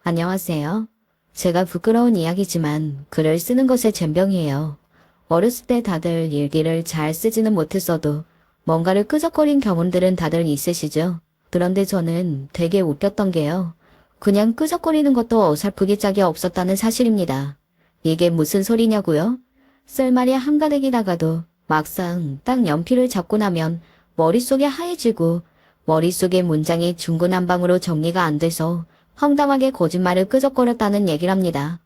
안녕하세요. 제가 부끄러운 이야기지만 글을 쓰는 것에 젬병이에요. 어렸을 때 다들 일기를 잘 쓰지는 못했어도 뭔가를 끄적거린 경험들은 다들 있으시죠? 그런데 저는 되게 웃겼던 게요. 그냥 끄적거리는 것도 어설프게 짝이 없었다는 사실입니다. 이게 무슨 소리냐고요? 쓸 말이 한가득이다가도 막상 딱 연필을 잡고 나면 머릿속이 하얘지고 머릿속의 문장이 중구난방으로 정리가 안 돼서 황당하게 거짓말을 끄적거렸다는 얘기랍니다.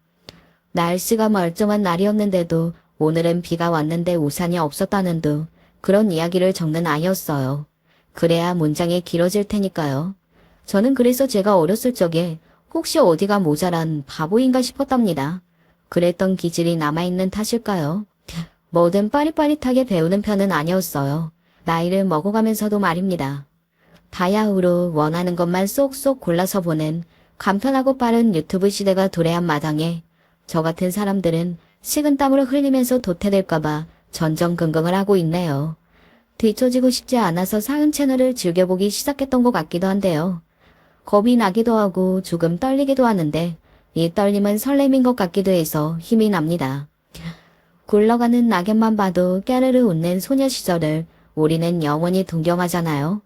날씨가 멀쩡한 날이었는데도 오늘은 비가 왔는데 우산이 없었다는 둥 그런 이야기를 적는 아이였어요. 그래야 문장이 길어질 테니까요. 저는 그래서 제가 어렸을 적에 혹시 어디가 모자란 바보인가 싶었답니다. 그랬던 기질이 남아있는 탓일까요? 뭐든 빠릿빠릿하게 배우는 편은 아니었어요. 나이를 먹어가면서도 말입니다. 바야흐로 원하는 것만 쏙쏙 골라서 보는 간편하고 빠른 유튜브 시대가 도래한 마당에 저 같은 사람들은 식은땀을 흘리면서 도태될까봐 전전긍긍을 하고 있네요. 뒤처지고 싶지 않아서 사은 채널을 즐겨보기 시작했던 것 같기도 한데요. 겁이 나기도 하고 조금 떨리기도 하는데 이 떨림은 설렘인 것 같기도 해서 힘이 납니다. 굴러가는 낙엽만 봐도 깨르르 웃는 소녀 시절을 우리는 영원히 동경하잖아요.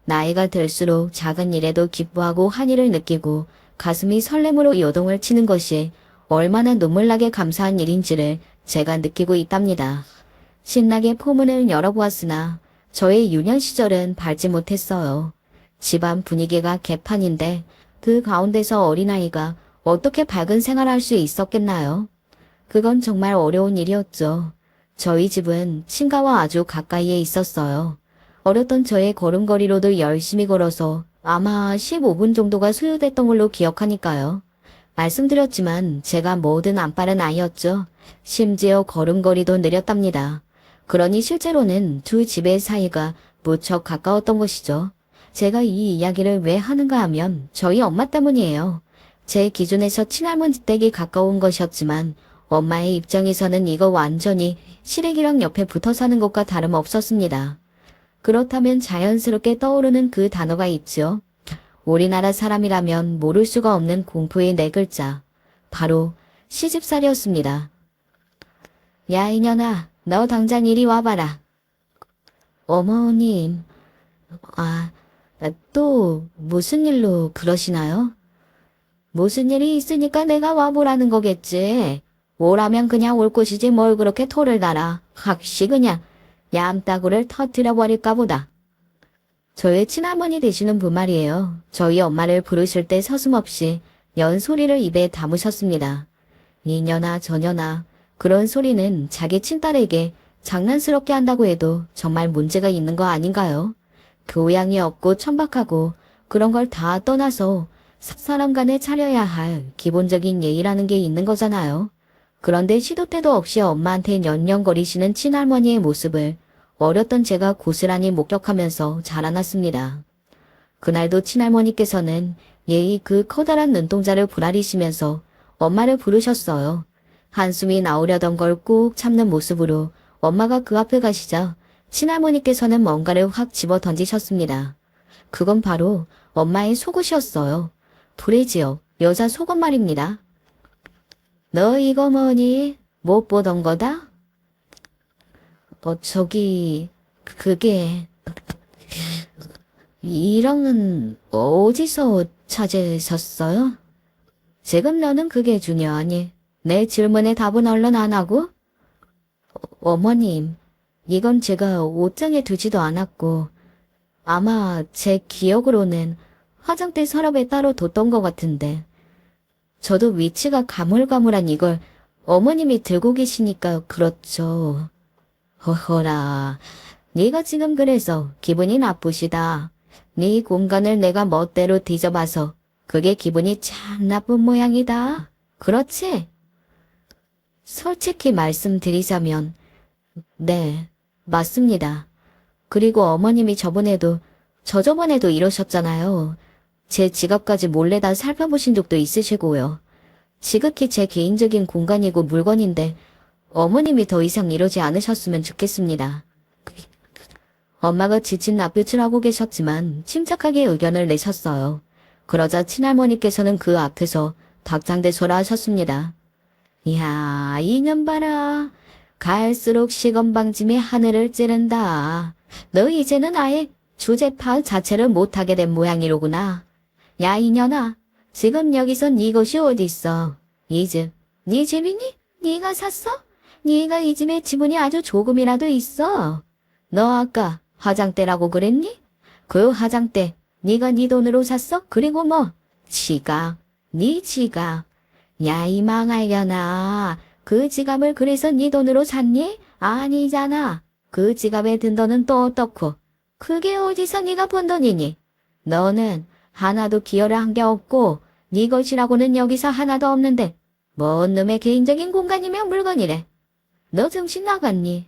나이가 들수록 작은 일에도 기뻐하고 한이를 느끼고 가슴이 설렘으로 요동을 치는 것이 얼마나 눈물나게 감사한 일인지를 제가 느끼고 있답니다. 신나게 포문을 열어보았으나 저의 유년 시절은 밟지 못했어요. 집안 분위기가 개판인데 그 가운데서 어린아이가 어떻게 밝은 생활을 할 수 있었겠나요? 그건 정말 어려운 일이었죠. 저희 집은 친가와 아주 가까이에 있었어요. 어렸던 저의 걸음걸이로도 열심히 걸어서 아마 15분 정도가 소요됐던 걸로 기억하니까요. 말씀드렸지만 제가 뭐든 안 빠른 아이였죠. 심지어 걸음걸이도 느렸답니다. 그러니 실제로는 두 집의 사이가 무척 가까웠던 것이죠. 제가 이 이야기를 왜 하는가 하면 저희 엄마 때문이에요. 제 기준에서 친할머니 댁이 가까운 것이었지만 엄마의 입장에서는 이거 완전히 시댁이랑 옆에 붙어 사는 것과 다름없었습니다. 그렇다면 자연스럽게 떠오르는 그 단어가 있죠. 우리나라 사람이라면 모를 수가 없는 공포의 네 글자. 바로 시집살이였습니다. 야 이년아, 너 당장 이리 와봐라. 어머님, 또 무슨 일로 그러시나요? 무슨 일이 있으니까 내가 와보라는 거겠지. 오라면 그냥 올 것이지 뭘 그렇게 토를 달아. 확시 그냥 얌따구를 터뜨려버릴까 보다. 저의 친할머니 되시는 분 말이에요. 저희 엄마를 부르실 때 서슴없이 연 소리를 입에 담으셨습니다. 이년아 저년아 그런 소리는 자기 친딸에게 장난스럽게 한다고 해도 정말 문제가 있는 거 아닌가요? 교양이 없고 천박하고 그런 걸 다 떠나서 사람 간에 차려야 할 기본적인 예의라는 게 있는 거잖아요. 그런데 시도 때도 없이 엄마한테 연연거리시는 친할머니의 모습을 어렸던 제가 고스란히 목격하면서 자라났습니다. 그날도 친할머니께서는 예의 그 커다란 눈동자를 부라리시면서 엄마를 부르셨어요. 한숨이 나오려던 걸 꾹 참는 모습으로 엄마가 그 앞에 가시자 친할머니께서는 뭔가를 확 집어 던지셨습니다. 그건 바로 엄마의 속옷이었어요. 브래지요. 여자 속옷 말입니다. 너 이거 뭐니? 못 보던 거다? 그게 이랑은 어디서 찾으셨어요? 지금 너는 그게 중요하니 내 질문에 답은 얼른 안 하고? 어머님, 이건 제가 옷장에 두지도 않았고 아마 제 기억으로는 화장대 서랍에 따로 뒀던 것 같은데 저도 위치가 가물가물한 이걸 어머님이 들고 계시니까 그렇죠. 허허라, 네가 지금 그래서 기분이 나쁘시다. 네 공간을 내가 멋대로 뒤져봐서 그게 기분이 참 나쁜 모양이다. 그렇지? 솔직히 말씀드리자면 네, 맞습니다. 그리고 어머님이 저저번에도 이러셨잖아요. 제 지갑까지 몰래 다 살펴보신 적도 있으시고요. 지극히 제 개인적인 공간이고 물건인데 어머님이 더 이상 이러지 않으셨으면 좋겠습니다. 엄마가 지친 낯빛을 하고 계셨지만 침착하게 의견을 내셨어요. 그러자 친할머니께서는 그 앞에서 닭장대소라 하셨습니다. 이야, 이년 봐라. 갈수록 시건방짐이 하늘을 찌른다. 너 이제는 아예 주제 파악 자체를 못하게 된 모양이로구나. 야, 이년아. 지금 여기서 네 곳이 어딨어? 이 집, 네 집이니? 네가 샀어? 네가 이 집에 지분이 아주 조금이라도 있어. 너 아까 화장대라고 그랬니? 그 화장대 네가 네 돈으로 샀어? 그리고 뭐? 지갑, 네 지갑. 야, 이 망할려나. 그 지갑을 그래서 네 돈으로 샀니? 아니잖아. 그 지갑에 든 돈은 또 어떻고? 그게 어디서 네가 본 돈이니? 너는 하나도 기여를 한 게 없고 네 것이라고는 여기서 하나도 없는데 뭔 놈의 개인적인 공간이며 물건이래. 너 정신 나갔니?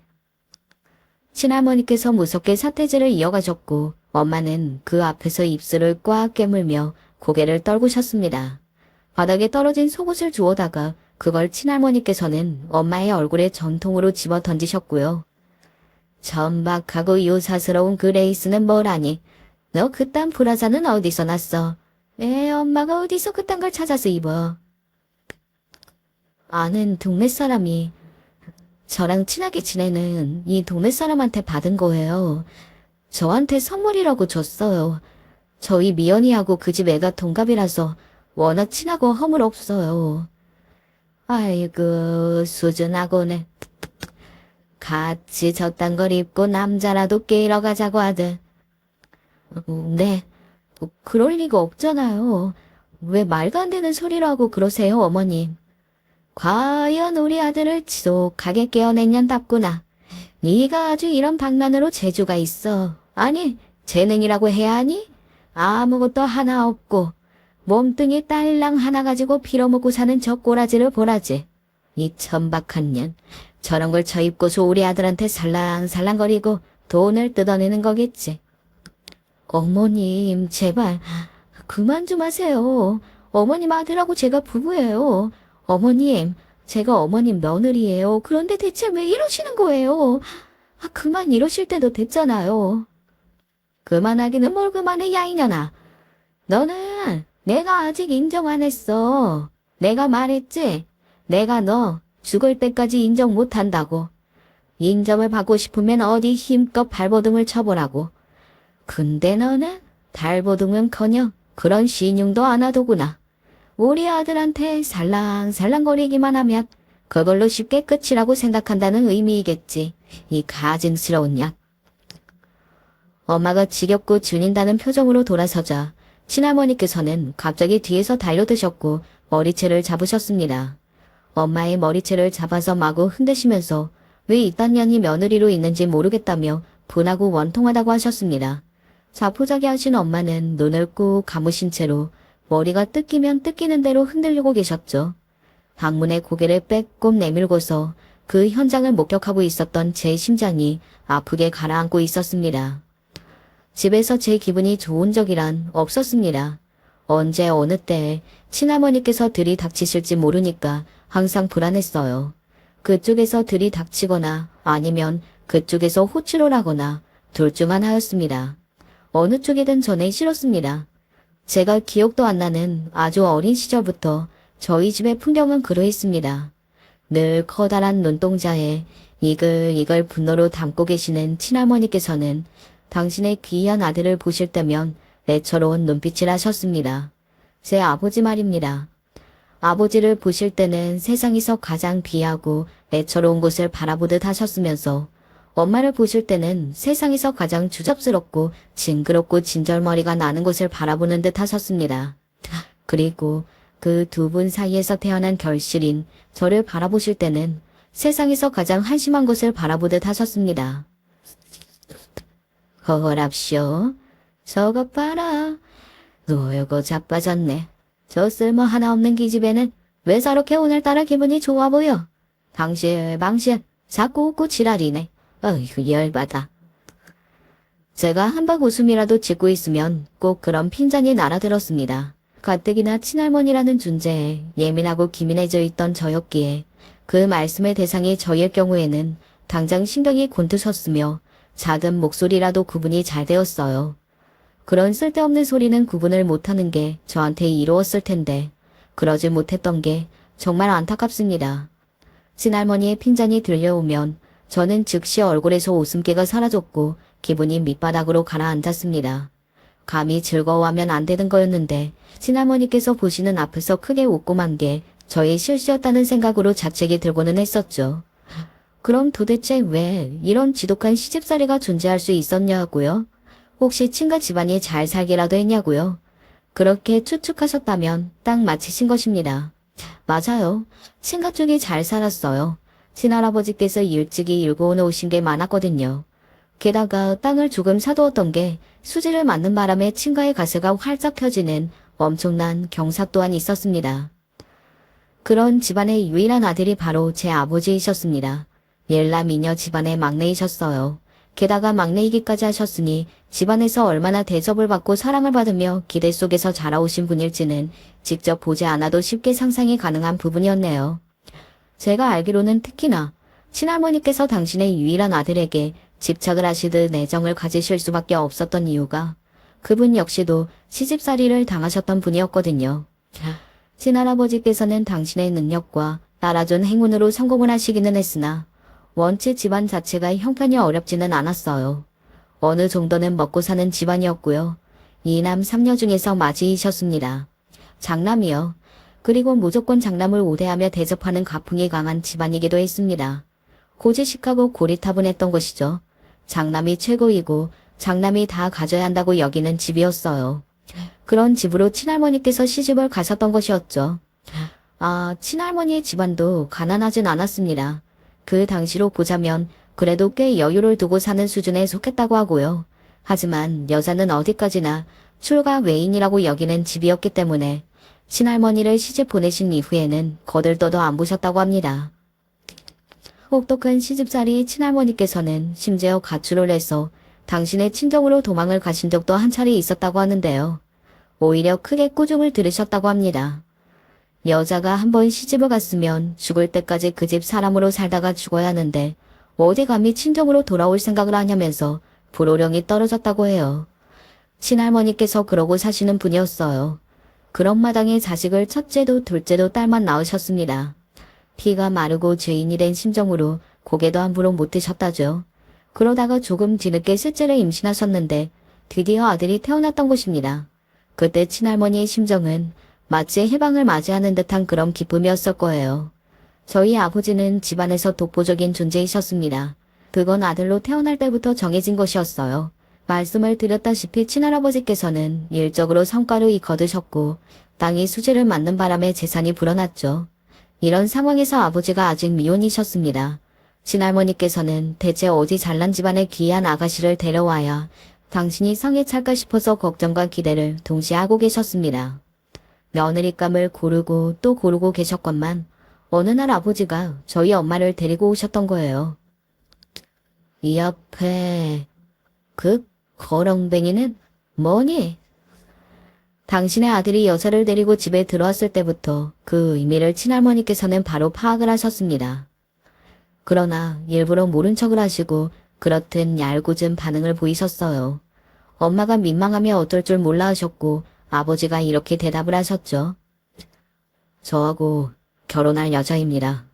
친할머니께서 무섭게 사태질을 이어가셨고 엄마는 그 앞에서 입술을 꽉 깨물며 고개를 떨구셨습니다. 바닥에 떨어진 속옷을 주워다가 그걸 친할머니께서는 엄마의 얼굴에 전통으로 집어 던지셨고요. 천박하고 요사스러운 그 레이스는 뭐라니? 너 그딴 브라자는 어디서 났어? 엄마가 어디서 그딴 걸 찾아서 입어? 아는 동네 사람이 저랑 친하게 지내는 이 동네 사람한테 받은 거예요. 저한테 선물이라고 줬어요. 저희 미연이하고 그 집 애가 동갑이라서 워낙 친하고 허물없어요. 아이고, 수준하고네. 같이 저딴 걸 입고 남자라도 깨러 가자고 하듯. 네, 그럴 리가 없잖아요. 왜 말도 안 되는 소리를 하고 그러세요, 어머님. 과연 우리 아들을 지독하게 깨어냈냔답구나. 네가 아주 이런 방면으로 재주가 있어. 아니, 재능이라고 해야 하니? 아무것도 하나 없고 몸뚱이 딸랑 하나 가지고 빌어먹고 사는 저 꼬라지를 보라지. 이 천박한 년. 저런 걸 저 입고서 우리 아들한테 살랑살랑거리고 돈을 뜯어내는 거겠지. 어머님, 제발 그만 좀 하세요. 어머님 아들하고 제가 부부예요. 어머님, 제가 어머님 며느리예요. 그런데 대체 왜 이러시는 거예요? 그만 이러실 때도 됐잖아요. 그만하기는 뭘 그만해, 야 이년아. 너는 내가 아직 인정 안 했어. 내가 말했지? 내가 너 죽을 때까지 인정 못 한다고. 인정을 받고 싶으면 어디 힘껏 발버둥을 쳐보라고. 근데 너는 발버둥은커녕 그런 신용도 안 하더구나. 우리 아들한테 살랑살랑거리기만 하면 그걸로 쉽게 끝이라고 생각한다는 의미이겠지. 이 가증스러운 약. 엄마가 지겹고 줄인다는 표정으로 돌아서자 친할머니께서는 갑자기 뒤에서 달려드셨고 머리채를 잡으셨습니다. 엄마의 머리채를 잡아서 마구 흔드시면서 왜 이딴 년이 며느리로 있는지 모르겠다며 분하고 원통하다고 하셨습니다. 자포자기 하신 엄마는 눈을 꾹 감으신 채로 머리가 뜯기면 뜯기는 대로 흔들리고 계셨죠. 방문에 고개를 빼꼼 내밀고서 그 현장을 목격하고 있었던 제 심장이 아프게 가라앉고 있었습니다. 집에서 제 기분이 좋은 적이란 없었습니다. 언제 어느 때에 친할머니께서 들이닥치실지 모르니까 항상 불안했어요. 그쪽에서 들이닥치거나 아니면 그쪽에서 호출을 하거나 둘 중 하나였습니다. 어느 쪽이든 전에 싫었습니다. 제가 기억도 안 나는 아주 어린 시절부터 저희 집의 풍경은 그러했습니다. 늘 커다란 눈동자에 이글이글 분노로 담고 계시는 친할머니께서는 당신의 귀한 아들을 보실 때면 애처로운 눈빛을 하셨습니다. 제 아버지 말입니다. 아버지를 보실 때는 세상에서 가장 귀하고 애처로운 곳을 바라보듯 하셨으면서 엄마를 보실 때는 세상에서 가장 주접스럽고 징그럽고 진절머리가 나는 곳을 바라보는 듯 하셨습니다. 그리고 그 두 분 사이에서 태어난 결실인 저를 바라보실 때는 세상에서 가장 한심한 곳을 바라보듯 하셨습니다. 허허랍쇼. 저것 봐라. 노여고 자빠졌네. 저 쓸모 하나 없는 기집애는 왜 저렇게 오늘따라 기분이 좋아 보여? 방실방실 자꾸 웃고 지랄이네. 어이구 열받아. 제가 한박 웃음이라도 짓고 있으면 꼭 그런 핀잔이 날아들었습니다. 가뜩이나 친할머니라는 존재에 예민하고 기민해져 있던 저였기에 그 말씀의 대상이 저일 경우에는 당장 신경이 곤두섰으며 작은 목소리라도 구분이 잘 되었어요. 그런 쓸데없는 소리는 구분을 못하는 게 저한테 이로웠을 텐데 그러지 못했던 게 정말 안타깝습니다. 친할머니의 핀잔이 들려오면 저는 즉시 얼굴에서 웃음기가 사라졌고 기분이 밑바닥으로 가라앉았습니다. 감히 즐거워하면 안 되는 거였는데 친할머니께서 보시는 앞에서 크게 웃고만 게 저의 실수였다는 생각으로 자책이 들고는 했었죠. 그럼 도대체 왜 이런 지독한 시집살이가 존재할 수 있었냐고요? 혹시 친가 집안이 잘 살기라도 했냐고요? 그렇게 추측하셨다면 딱 맞히신 것입니다. 맞아요. 친가 쪽이 잘 살았어요. 친할아버지께서 일찍이 일고원에 오신 게 많았거든요. 게다가 땅을 조금 사두었던 게 수지를 맞는 바람에 친가의 가세가 활짝 펴지는 엄청난 경사 또한 있었습니다. 그런 집안의 유일한 아들이 바로 제 아버지이셨습니다. 일남 이녀 집안의 막내이셨어요. 게다가 막내이기까지 하셨으니 집안에서 얼마나 대접을 받고 사랑을 받으며 기대 속에서 자라오신 분일지는 직접 보지 않아도 쉽게 상상이 가능한 부분이었네요. 제가 알기로는 특히나 친할머니께서 당신의 유일한 아들에게 집착을 하시듯 애정을 가지실 수밖에 없었던 이유가 그분 역시도 시집살이를 당하셨던 분이었거든요. 친할아버지께서는 당신의 능력과 따라준 행운으로 성공을 하시기는 했으나 원체 집안 자체가 형편이 어렵지는 않았어요. 어느 정도는 먹고 사는 집안이었고요. 2남 3녀 중에서 맞이이셨습니다. 장남이요. 그리고 무조건 장남을 우대하며 대접하는 가풍이 강한 집안이기도 했습니다. 고지식하고 고리타분했던 것이죠. 장남이 최고이고 장남이 다 가져야 한다고 여기는 집이었어요. 그런 집으로 친할머니께서 시집을 가셨던 것이었죠. 친할머니의 집안도 가난하진 않았습니다. 그 당시로 보자면 그래도 꽤 여유를 두고 사는 수준에 속했다고 하고요. 하지만 여자는 어디까지나 출가 외인이라고 여기는 집이었기 때문에 친할머니를 시집 보내신 이후에는 거들떠도 안 보셨다고 합니다. 혹독한 시집살이 친할머니께서는 심지어 가출을 해서 당신의 친정으로 도망을 가신 적도 한 차례 있었다고 하는데요. 오히려 크게 꾸중을 들으셨다고 합니다. 여자가 한번 시집을 갔으면 죽을 때까지 그 집 사람으로 살다가 죽어야 하는데 어디 감히 친정으로 돌아올 생각을 하냐면서 불호령이 떨어졌다고 해요. 친할머니께서 그러고 사시는 분이었어요. 그런 마당에 자식을 첫째도 둘째도 딸만 낳으셨습니다. 피가 마르고 죄인이 된 심정으로 고개도 함부로 못 드셨다죠. 그러다가 조금 뒤늦게 셋째를 임신하셨는데 드디어 아들이 태어났던 것입니다. 그때 친할머니의 심정은 마치 해방을 맞이하는 듯한 그런 기쁨이었을 거예요. 저희 아버지는 집안에서 독보적인 존재이셨습니다. 그건 아들로 태어날 때부터 정해진 것이었어요. 말씀을 드렸다시피 친할아버지께서는 일적으로 성과를 거두셨고 땅이 수지를 맞는 바람에 재산이 불어났죠. 이런 상황에서 아버지가 아직 미혼이셨습니다. 친할머니께서는 대체 어디 잘난 집안의 귀한 아가씨를 데려와야 당신이 성에 찰까 싶어서 걱정과 기대를 동시에 하고 계셨습니다. 며느리감을 고르고 또 고르고 계셨건만 어느 날 아버지가 저희 엄마를 데리고 오셨던 거예요. 이 옆에 그 거렁뱅이는 뭐니? 당신의 아들이 여자를 데리고 집에 들어왔을 때부터 그 의미를 친할머니께서는 바로 파악을 하셨습니다. 그러나 일부러 모른 척을 하시고 그렇듯 얄궂은 반응을 보이셨어요. 엄마가 민망하며 어떨 줄 몰라 하셨고 아버지가 이렇게 대답을 하셨죠. 저하고 결혼할 여자입니다.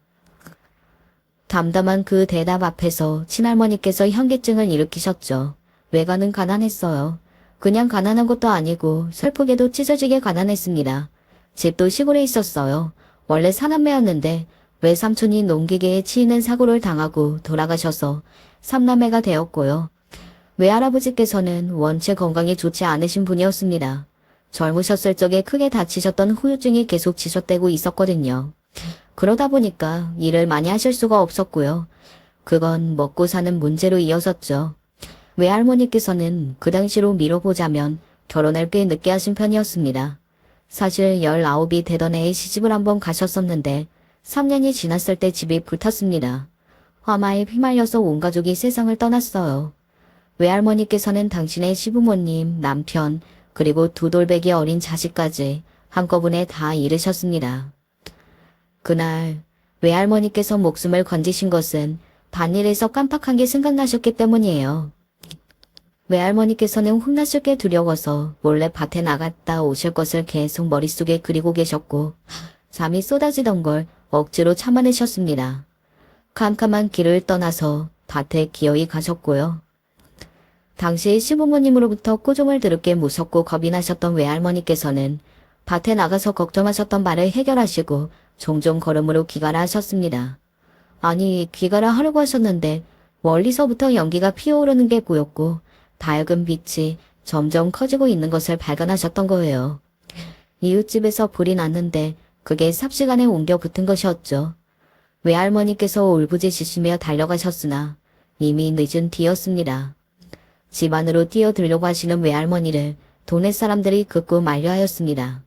담담한 그 대답 앞에서 친할머니께서 현기증을 일으키셨죠. 외가는 가난했어요. 그냥 가난한 것도 아니고 슬프게도 찢어지게 가난했습니다. 집도 시골에 있었어요. 원래 사남매였는데 외삼촌이 농기계에 치이는 사고를 당하고 돌아가셔서 삼남매가 되었고요. 외할아버지께서는 원체 건강이 좋지 않으신 분이었습니다. 젊으셨을 적에 크게 다치셨던 후유증이 계속 지속되고 있었거든요. 그러다 보니까 일을 많이 하실 수가 없었고요. 그건 먹고 사는 문제로 이어졌죠. 외할머니께서는 그 당시로 미뤄보자면 결혼을 꽤 늦게 하신 편이었습니다. 사실 19이 되던 해에 시집을 한번 가셨었는데 3년이 지났을 때 집이 불탔습니다. 화마에 휘말려서 온 가족이 세상을 떠났어요. 외할머니께서는 당신의 시부모님, 남편, 그리고 두 돌배기 어린 자식까지 한꺼번에 다 잃으셨습니다. 그날 외할머니께서 목숨을 건지신 것은 반일에서 깜빡한 게 생각나셨기 때문이에요. 외할머니께서는 혼났을 게 두려워서 몰래 밭에 나갔다 오실 것을 계속 머릿속에 그리고 계셨고 잠이 쏟아지던 걸 억지로 참아내셨습니다. 캄캄한 길을 떠나서 밭에 기어이 가셨고요. 당시 시부모님으로부터 꾸중을 들을 게 무섭고 겁이 나셨던 외할머니께서는 밭에 나가서 걱정하셨던 말을 해결하시고 종종 걸음으로 귀가라 하셨습니다. 아니, 귀가라 하려고 하셨는데 멀리서부터 연기가 피어오르는 게 보였고 밝은 빛이 점점 커지고 있는 것을 발견하셨던 거예요. 이웃집에서 불이 났는데 그게 삽시간에 옮겨 붙은 것이었죠. 외할머니께서 울부짖으시며 달려가셨으나 이미 늦은 뒤였습니다. 집 안으로 뛰어들려고 하시는 외할머니를 동네 사람들이 급고 만류하였습니다.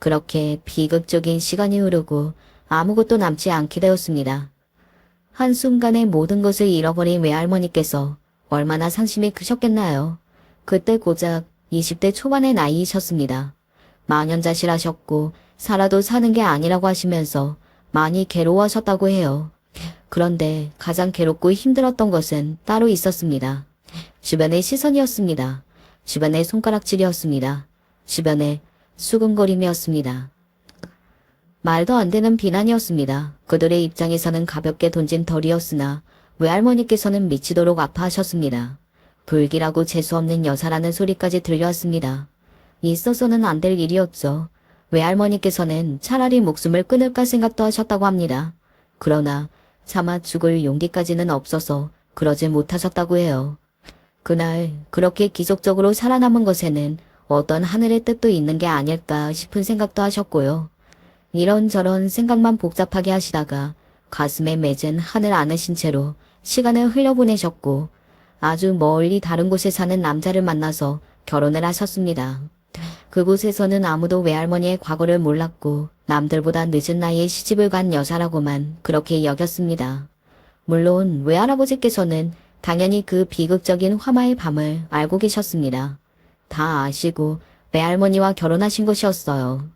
그렇게 비극적인 시간이 흐르고 아무것도 남지 않게 되었습니다. 한순간에 모든 것을 잃어버린 외할머니께서 얼마나 상심이 크셨겠나요. 그때 고작 20대 초반의 나이이셨습니다. 망연자실하셨고 살아도 사는 게 아니라고 하시면서 많이 괴로워하셨다고 해요. 그런데 가장 괴롭고 힘들었던 것은 따로 있었습니다. 주변의 시선이었습니다. 주변의 손가락질이었습니다. 주변의 수근거림이었습니다. 말도 안 되는 비난이었습니다. 그들의 입장에서는 가볍게 던진 덜이었으나 외할머니께서는 미치도록 아파하셨습니다. 불길하고 재수없는 여사라는 소리까지 들려왔습니다. 있어서는 안 될 일이었죠. 외할머니께서는 차라리 목숨을 끊을까 생각도 하셨다고 합니다. 그러나 차마 죽을 용기까지는 없어서 그러지 못하셨다고 해요. 그날 그렇게 기적적으로 살아남은 것에는 어떤 하늘의 뜻도 있는 게 아닐까 싶은 생각도 하셨고요. 이런저런 생각만 복잡하게 하시다가 가슴에 맺은 하늘 안으신 채로 시간을 흘려보내셨고 아주 멀리 다른 곳에 사는 남자를 만나서 결혼을 하셨습니다. 그곳에서는 아무도 외할머니의 과거를 몰랐고 남들보다 늦은 나이에 시집을 간 여자라고만 그렇게 여겼습니다. 물론 외할아버지께서는 당연히 그 비극적인 화마의 밤을 알고 계셨습니다. 다 아시고 외할머니와 결혼하신 것이었어요.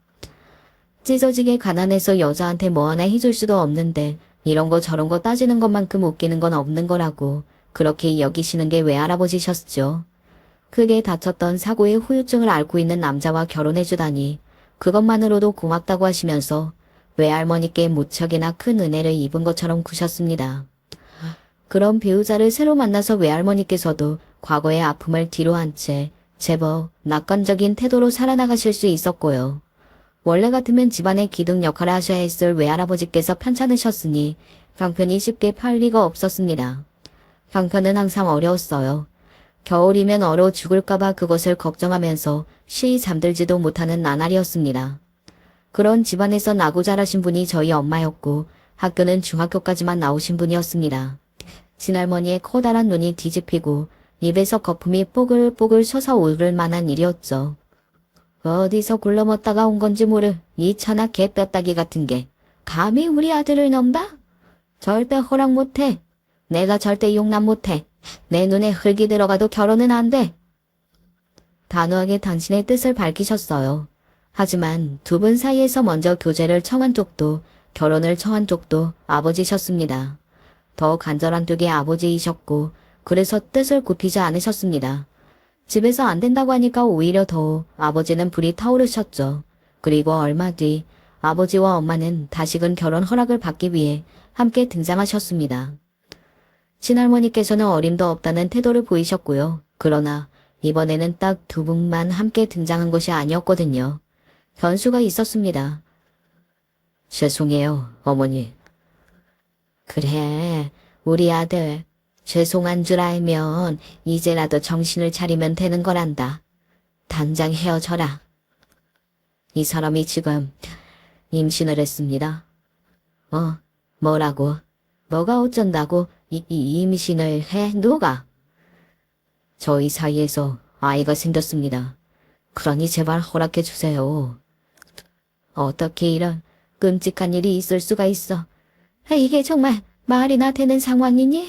찢어지게 가난해서 여자한테 뭐 하나 해줄 수도 없는데 이런 거 저런 거 따지는 것만큼 웃기는 건 없는 거라고 그렇게 여기시는 게 외할아버지셨죠. 크게 다쳤던 사고의 후유증을 앓고 있는 남자와 결혼해주다니 그것만으로도 고맙다고 하시면서 외할머니께 무척이나 큰 은혜를 입은 것처럼 구셨습니다. 그런 배우자를 새로 만나서 외할머니께서도 과거의 아픔을 뒤로 한 채 제법 낙관적인 태도로 살아나가실 수 있었고요. 원래 같으면 집안의 기둥 역할을 하셔야 했을 외할아버지께서 편찮으셨으니 형편이 쉽게 팔 리가 없었습니다. 형편은 항상 어려웠어요. 겨울이면 얼어 죽을까봐 그것을 걱정하면서 쉬이 잠들지도 못하는 나날이었습니다. 그런 집안에서 나고 자라신 분이 저희 엄마였고 학교는 중학교까지만 나오신 분이었습니다. 친할머니의 커다란 눈이 뒤집히고 입에서 거품이 뽀글뽀글 솟아 오를 만한 일이었죠. 어디서 굴러먹다가 온 건지 모를 이 천하 개뼈다귀 같은 게 감히 우리 아들을 넘다? 절대 허락 못해. 내가 절대 용납 못해. 내 눈에 흙이 들어가도 결혼은 안 돼. 단호하게 당신의 뜻을 밝히셨어요. 하지만 두 분 사이에서 먼저 교제를 청한 쪽도 결혼을 청한 쪽도 아버지셨습니다. 더 간절한 쪽이 아버지이셨고 그래서 뜻을 굽히지 않으셨습니다. 집에서 안 된다고 하니까 오히려 더 아버지는 불이 타오르셨죠. 그리고 얼마 뒤 아버지와 엄마는 다시금 결혼 허락을 받기 위해 함께 등장하셨습니다. 친할머니께서는 어림도 없다는 태도를 보이셨고요. 그러나 이번에는 딱 두 분만 함께 등장한 것이 아니었거든요. 변수가 있었습니다. 죄송해요, 어머니. 그래, 우리 아들. 죄송한 줄 알면 이제라도 정신을 차리면 되는 거란다. 당장 헤어져라. 이 사람이 지금 임신을 했습니다. 뭐라고? 뭐가 어쩐다고 이 임신을 해? 누가? 저희 사이에서 아이가 생겼습니다. 그러니 제발 허락해 주세요. 어떻게 이런 끔찍한 일이 있을 수가 있어? 이게 정말 말이나 되는 상황이니?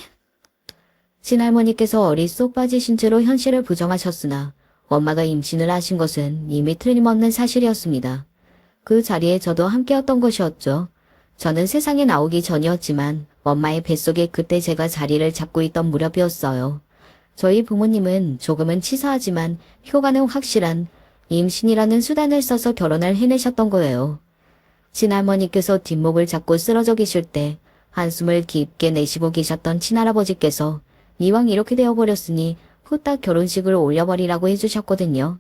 친할머니께서 어리 쏙 빠지신 채로 현실을 부정하셨으나 엄마가 임신을 하신 것은 이미 틀림없는 사실이었습니다. 그 자리에 저도 함께였던 것이었죠. 저는 세상에 나오기 전이었지만 엄마의 뱃속에 그때 제가 자리를 잡고 있던 무렵이었어요. 저희 부모님은 조금은 치사하지만 효과는 확실한 임신이라는 수단을 써서 결혼을 해내셨던 거예요. 친할머니께서 뒷목을 잡고 쓰러져 계실 때 한숨을 깊게 내쉬고 계셨던 친할아버지께서 이왕 이렇게 되어버렸으니 후딱 결혼식을 올려버리라고 해주셨거든요.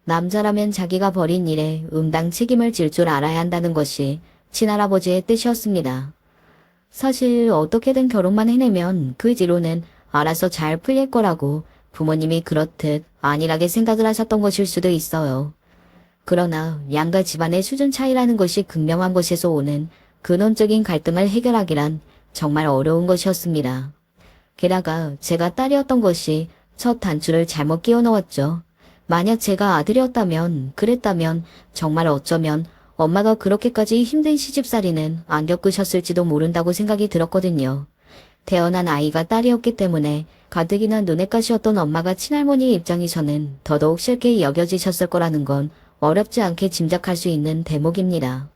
남자라면 자기가 벌인 일에 응당 책임을 질 줄 알아야 한다는 것이 친할아버지의 뜻이었습니다. 사실 어떻게든 결혼만 해내면 그 뒤로는 알아서 잘 풀릴 거라고 부모님이 그렇듯 안일하게 생각을 하셨던 것일 수도 있어요. 그러나 양가 집안의 수준 차이라는 것이 극명한 것에서 오는 근원적인 갈등을 해결하기란 정말 어려운 것이었습니다. 게다가 제가 딸이었던 것이 첫 단추를 잘못 끼워 넣었죠. 만약 제가 아들이었다면, 그랬다면 정말 어쩌면 엄마가 그렇게까지 힘든 시집살이는 안 겪으셨을지도 모른다고 생각이 들었거든요. 태어난 아이가 딸이었기 때문에 가뜩이나 눈엣가시였던 엄마가 친할머니 입장에서는 더더욱 싫게 여겨지셨을 거라는 건 어렵지 않게 짐작할 수 있는 대목입니다.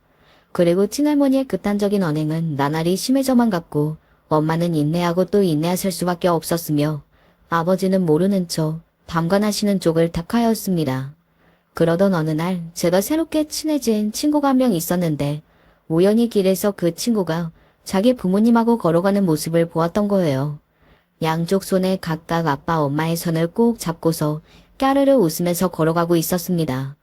그리고 친할머니의 극단적인 언행은 나날이 심해져만 갔고 엄마는 인내하고 또 인내하실 수밖에 없었으며 아버지는 모르는 척 방관하시는 쪽을 택하였습니다. 그러던 어느 날 제가 새롭게 친해진 친구가 한 명 있었는데 우연히 길에서 그 친구가 자기 부모님하고 걸어가는 모습을 보았던 거예요. 양쪽 손에 각각 아빠 엄마의 손을 꼭 잡고서 까르르 웃으면서 걸어가고 있었습니다.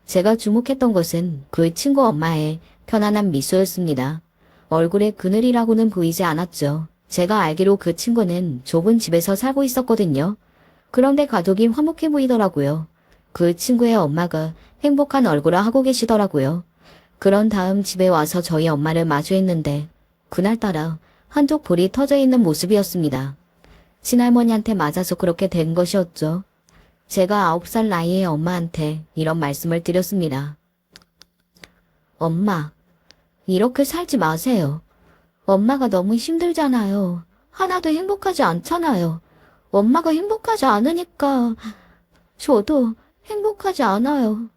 제가 주목했던 것은 그 친구 엄마의 편안한 미소였습니다. 얼굴에 그늘이라고는 보이지 않았죠. 제가 알기로 그 친구는 좁은 집에서 살고 있었거든요. 그런데 가족이 화목해 보이더라고요. 그 친구의 엄마가 행복한 얼굴을 하고 계시더라고요. 그런 다음 집에 와서 저희 엄마를 마주했는데 그날따라 한쪽 볼이 터져 있는 모습이었습니다. 친할머니한테 맞아서 그렇게 된 것이었죠. 제가 9살 나이에 엄마한테 이런 말씀을 드렸습니다. 엄마, 이렇게 살지 마세요. 엄마가 너무 힘들잖아요. 하나도 행복하지 않잖아요. 엄마가 행복하지 않으니까 저도 행복하지 않아요.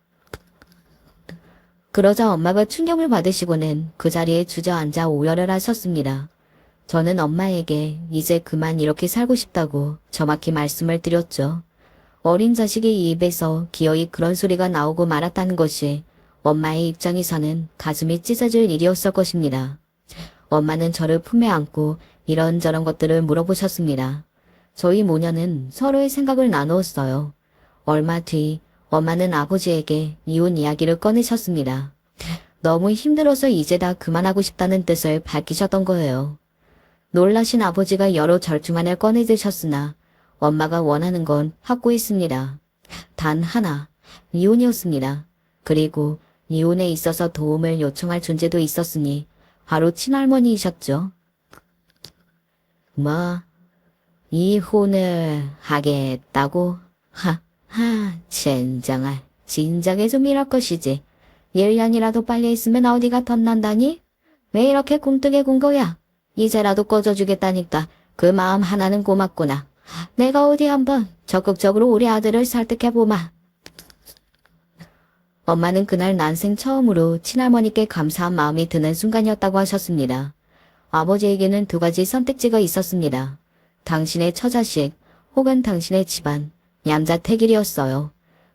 그러자 엄마가 충격을 받으시고는 그 자리에 주저앉아 오열을 하셨습니다. 저는 엄마에게 이제 그만 이렇게 살고 싶다고 정확히 말씀을 드렸죠. 어린 자식의 입에서 기어이 그런 소리가 나오고 말았다는 것이 엄마의 입장에서는 가슴이 찢어질 일이었을 것입니다. 엄마는 저를 품에 안고 이런저런 것들을 물어보셨습니다. 저희 모녀는 서로의 생각을 나누었어요. 얼마 뒤 엄마는 아버지에게 이혼 이야기를 꺼내셨습니다. 너무 힘들어서 이제 다 그만하고 싶다는 뜻을 밝히셨던 거예요. 놀라신 아버지가 여러 절충안을 꺼내드셨으나 엄마가 원하는 건 확고했습니다. 단 하나, 이혼이었습니다. 그리고 이혼에 있어서 도움을 요청할 존재도 있었으니 바로 친할머니이셨죠. 뭐, 이혼을 하겠다고? 젠장할. 진작에 좀 이럴 것이지. 1년이라도 빨리 있으면 어디가 덧난다니? 왜 이렇게 궁뜨게 군 거야? 이제라도 꺼져주겠다니까 그 마음 하나는 고맙구나. 내가 어디 한번 적극적으로 우리 아들을 설득해보마. 엄마는 그날 난생 처음으로 친할머니께 감사한 마음이 드는 순간이었다고 하셨습니다. 아버지에게는 두 가지 선택지가 있었습니다. 당신의 처자식 혹은 당신의 집안, 얌자택일이었어요.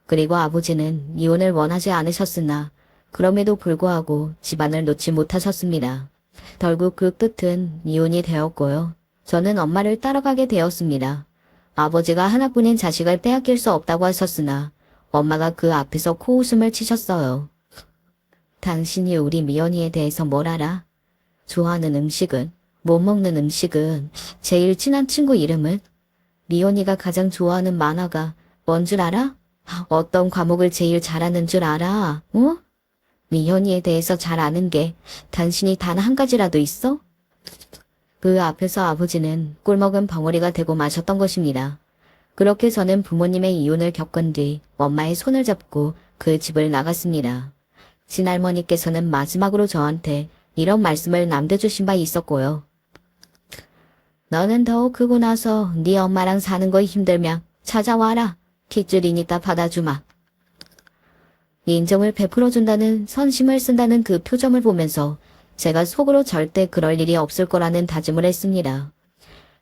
그리고 아버지는 이혼을 원하지 않으셨으나 그럼에도 불구하고 집안을 놓지 못하셨습니다. 결국 그 끝은 이혼이 되었고요. 저는 엄마를 따라가게 되었습니다. 아버지가 하나뿐인 자식을 빼앗길 수 없다고 하셨으나 엄마가 그 앞에서 코웃음을 치셨어요. 당신이 우리 미연이에 대해서 뭘 알아? 좋아하는 음식은? 못 먹는 음식은? 제일 친한 친구 이름은? 미연이가 가장 좋아하는 만화가 뭔 줄 알아? 어떤 과목을 제일 잘하는 줄 알아? 어? 미연이에 대해서 잘 아는 게 당신이 단 한 가지라도 있어? 그 앞에서 아버지는 꿀먹은 벙어리가 되고 마셨던 것입니다. 그렇게 저는 부모님의 이혼을 겪은 뒤 엄마의 손을 잡고 그 집을 나갔습니다. 친할머니께서는 마지막으로 저한테 이런 말씀을 남겨주신 바 있었고요. 너는 더 크고 나서 네 엄마랑 사는 거 힘들면 찾아와라. kit줄이니까 받아주마. 인정을 베풀어준다는 선심을 쓴다는 그 표정을 보면서 제가 속으로 절대 그럴 일이 없을 거라는 다짐을 했습니다.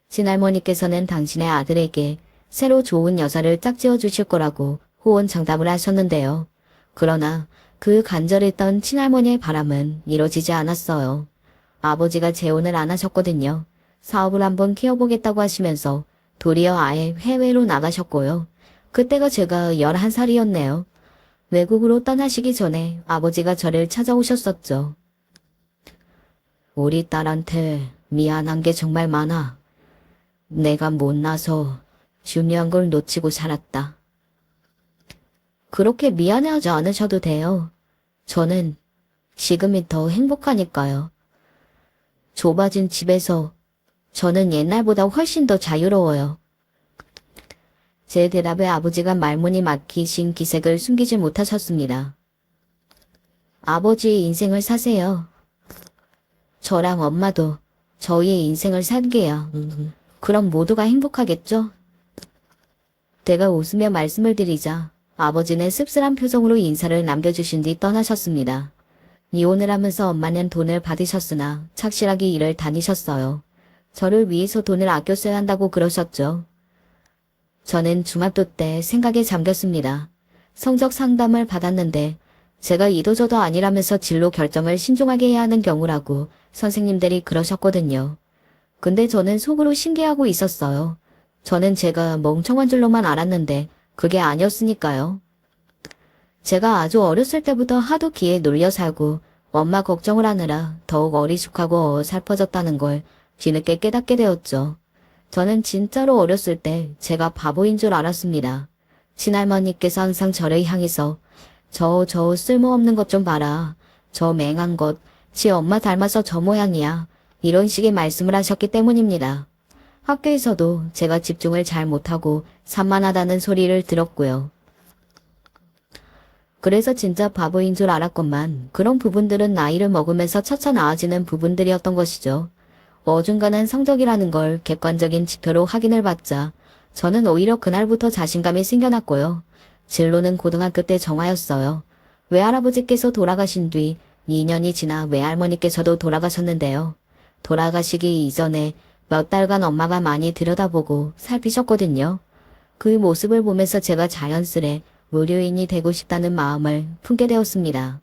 친할머니께서는 당신의 아들에게 새로 좋은 여자를 짝지어 주실 거라고 호언장담을 하셨는데요. 그러나 그 간절했던 친할머니의 바람은 이뤄지지 않았어요. 아버지가 재혼을 안 하셨거든요. 사업을 한번 키워보겠다고 하시면서 도리어 아예 해외로 나가셨고요. 그때가 제가 11살이었네요. 외국으로 떠나시기 전에 아버지가 저를 찾아오셨었죠. 우리 딸한테 미안한 게 정말 많아. 내가 못나서 중요한 걸 놓치고 살았다. 그렇게 미안해하지 않으셔도 돼요. 저는 지금이 더 행복하니까요. 좁아진 집에서 저는 옛날보다 훨씬 더 자유로워요. 제 대답에 아버지가 말문이 막히신 기색을 숨기지 못하셨습니다. 아버지의 인생을 사세요. 저랑 엄마도 저희의 인생을 살게요. 그럼 모두가 행복하겠죠? 제가 웃으며 말씀을 드리자 아버지는 씁쓸한 표정으로 인사를 남겨주신 뒤 떠나셨습니다. 이혼을 하면서 엄마는 돈을 받으셨으나 착실하게 일을 다니셨어요. 저를 위해서 돈을 아껴 써야 한다고 그러셨죠. 저는 중학교 때 생각에 잠겼습니다. 성적 상담을 받았는데 제가 이도저도 아니라면서 진로 결정을 신중하게 해야 하는 경우라고 선생님들이 그러셨거든요. 근데 저는 속으로 신기하고 있었어요. 저는 제가 멍청한 줄로만 알았는데 그게 아니었으니까요. 제가 아주 어렸을 때부터 하도 기에 눌려 살고 엄마 걱정을 하느라 더욱 어리숙하고 어설퍼졌다는 걸 뒤늦게 깨닫게 되었죠. 저는 진짜로 어렸을 때 제가 바보인 줄 알았습니다. 친할머니께서 항상 저를 향해서 저 쓸모없는 것 좀 봐라. 저 맹한 것, 지 엄마 닮아서 저 모양이야. 이런 식의 말씀을 하셨기 때문입니다. 학교에서도 제가 집중을 잘 못하고 산만하다는 소리를 들었고요. 그래서 진짜 바보인 줄 알았건만 그런 부분들은 나이를 먹으면서 차차 나아지는 부분들이었던 것이죠. 어중간한 성적이라는 걸 객관적인 지표로 확인을 받자 저는 오히려 그날부터 자신감이 생겨났고요. 진로는 고등학교 때 정하였어요. 외할아버지께서 돌아가신 뒤 2년이 지나 외할머니께서도 돌아가셨는데요. 돌아가시기 이전에 몇 달간 엄마가 많이 들여다보고 살피셨거든요. 그 모습을 보면서 제가 자연스레 의료인이 되고 싶다는 마음을 품게 되었습니다.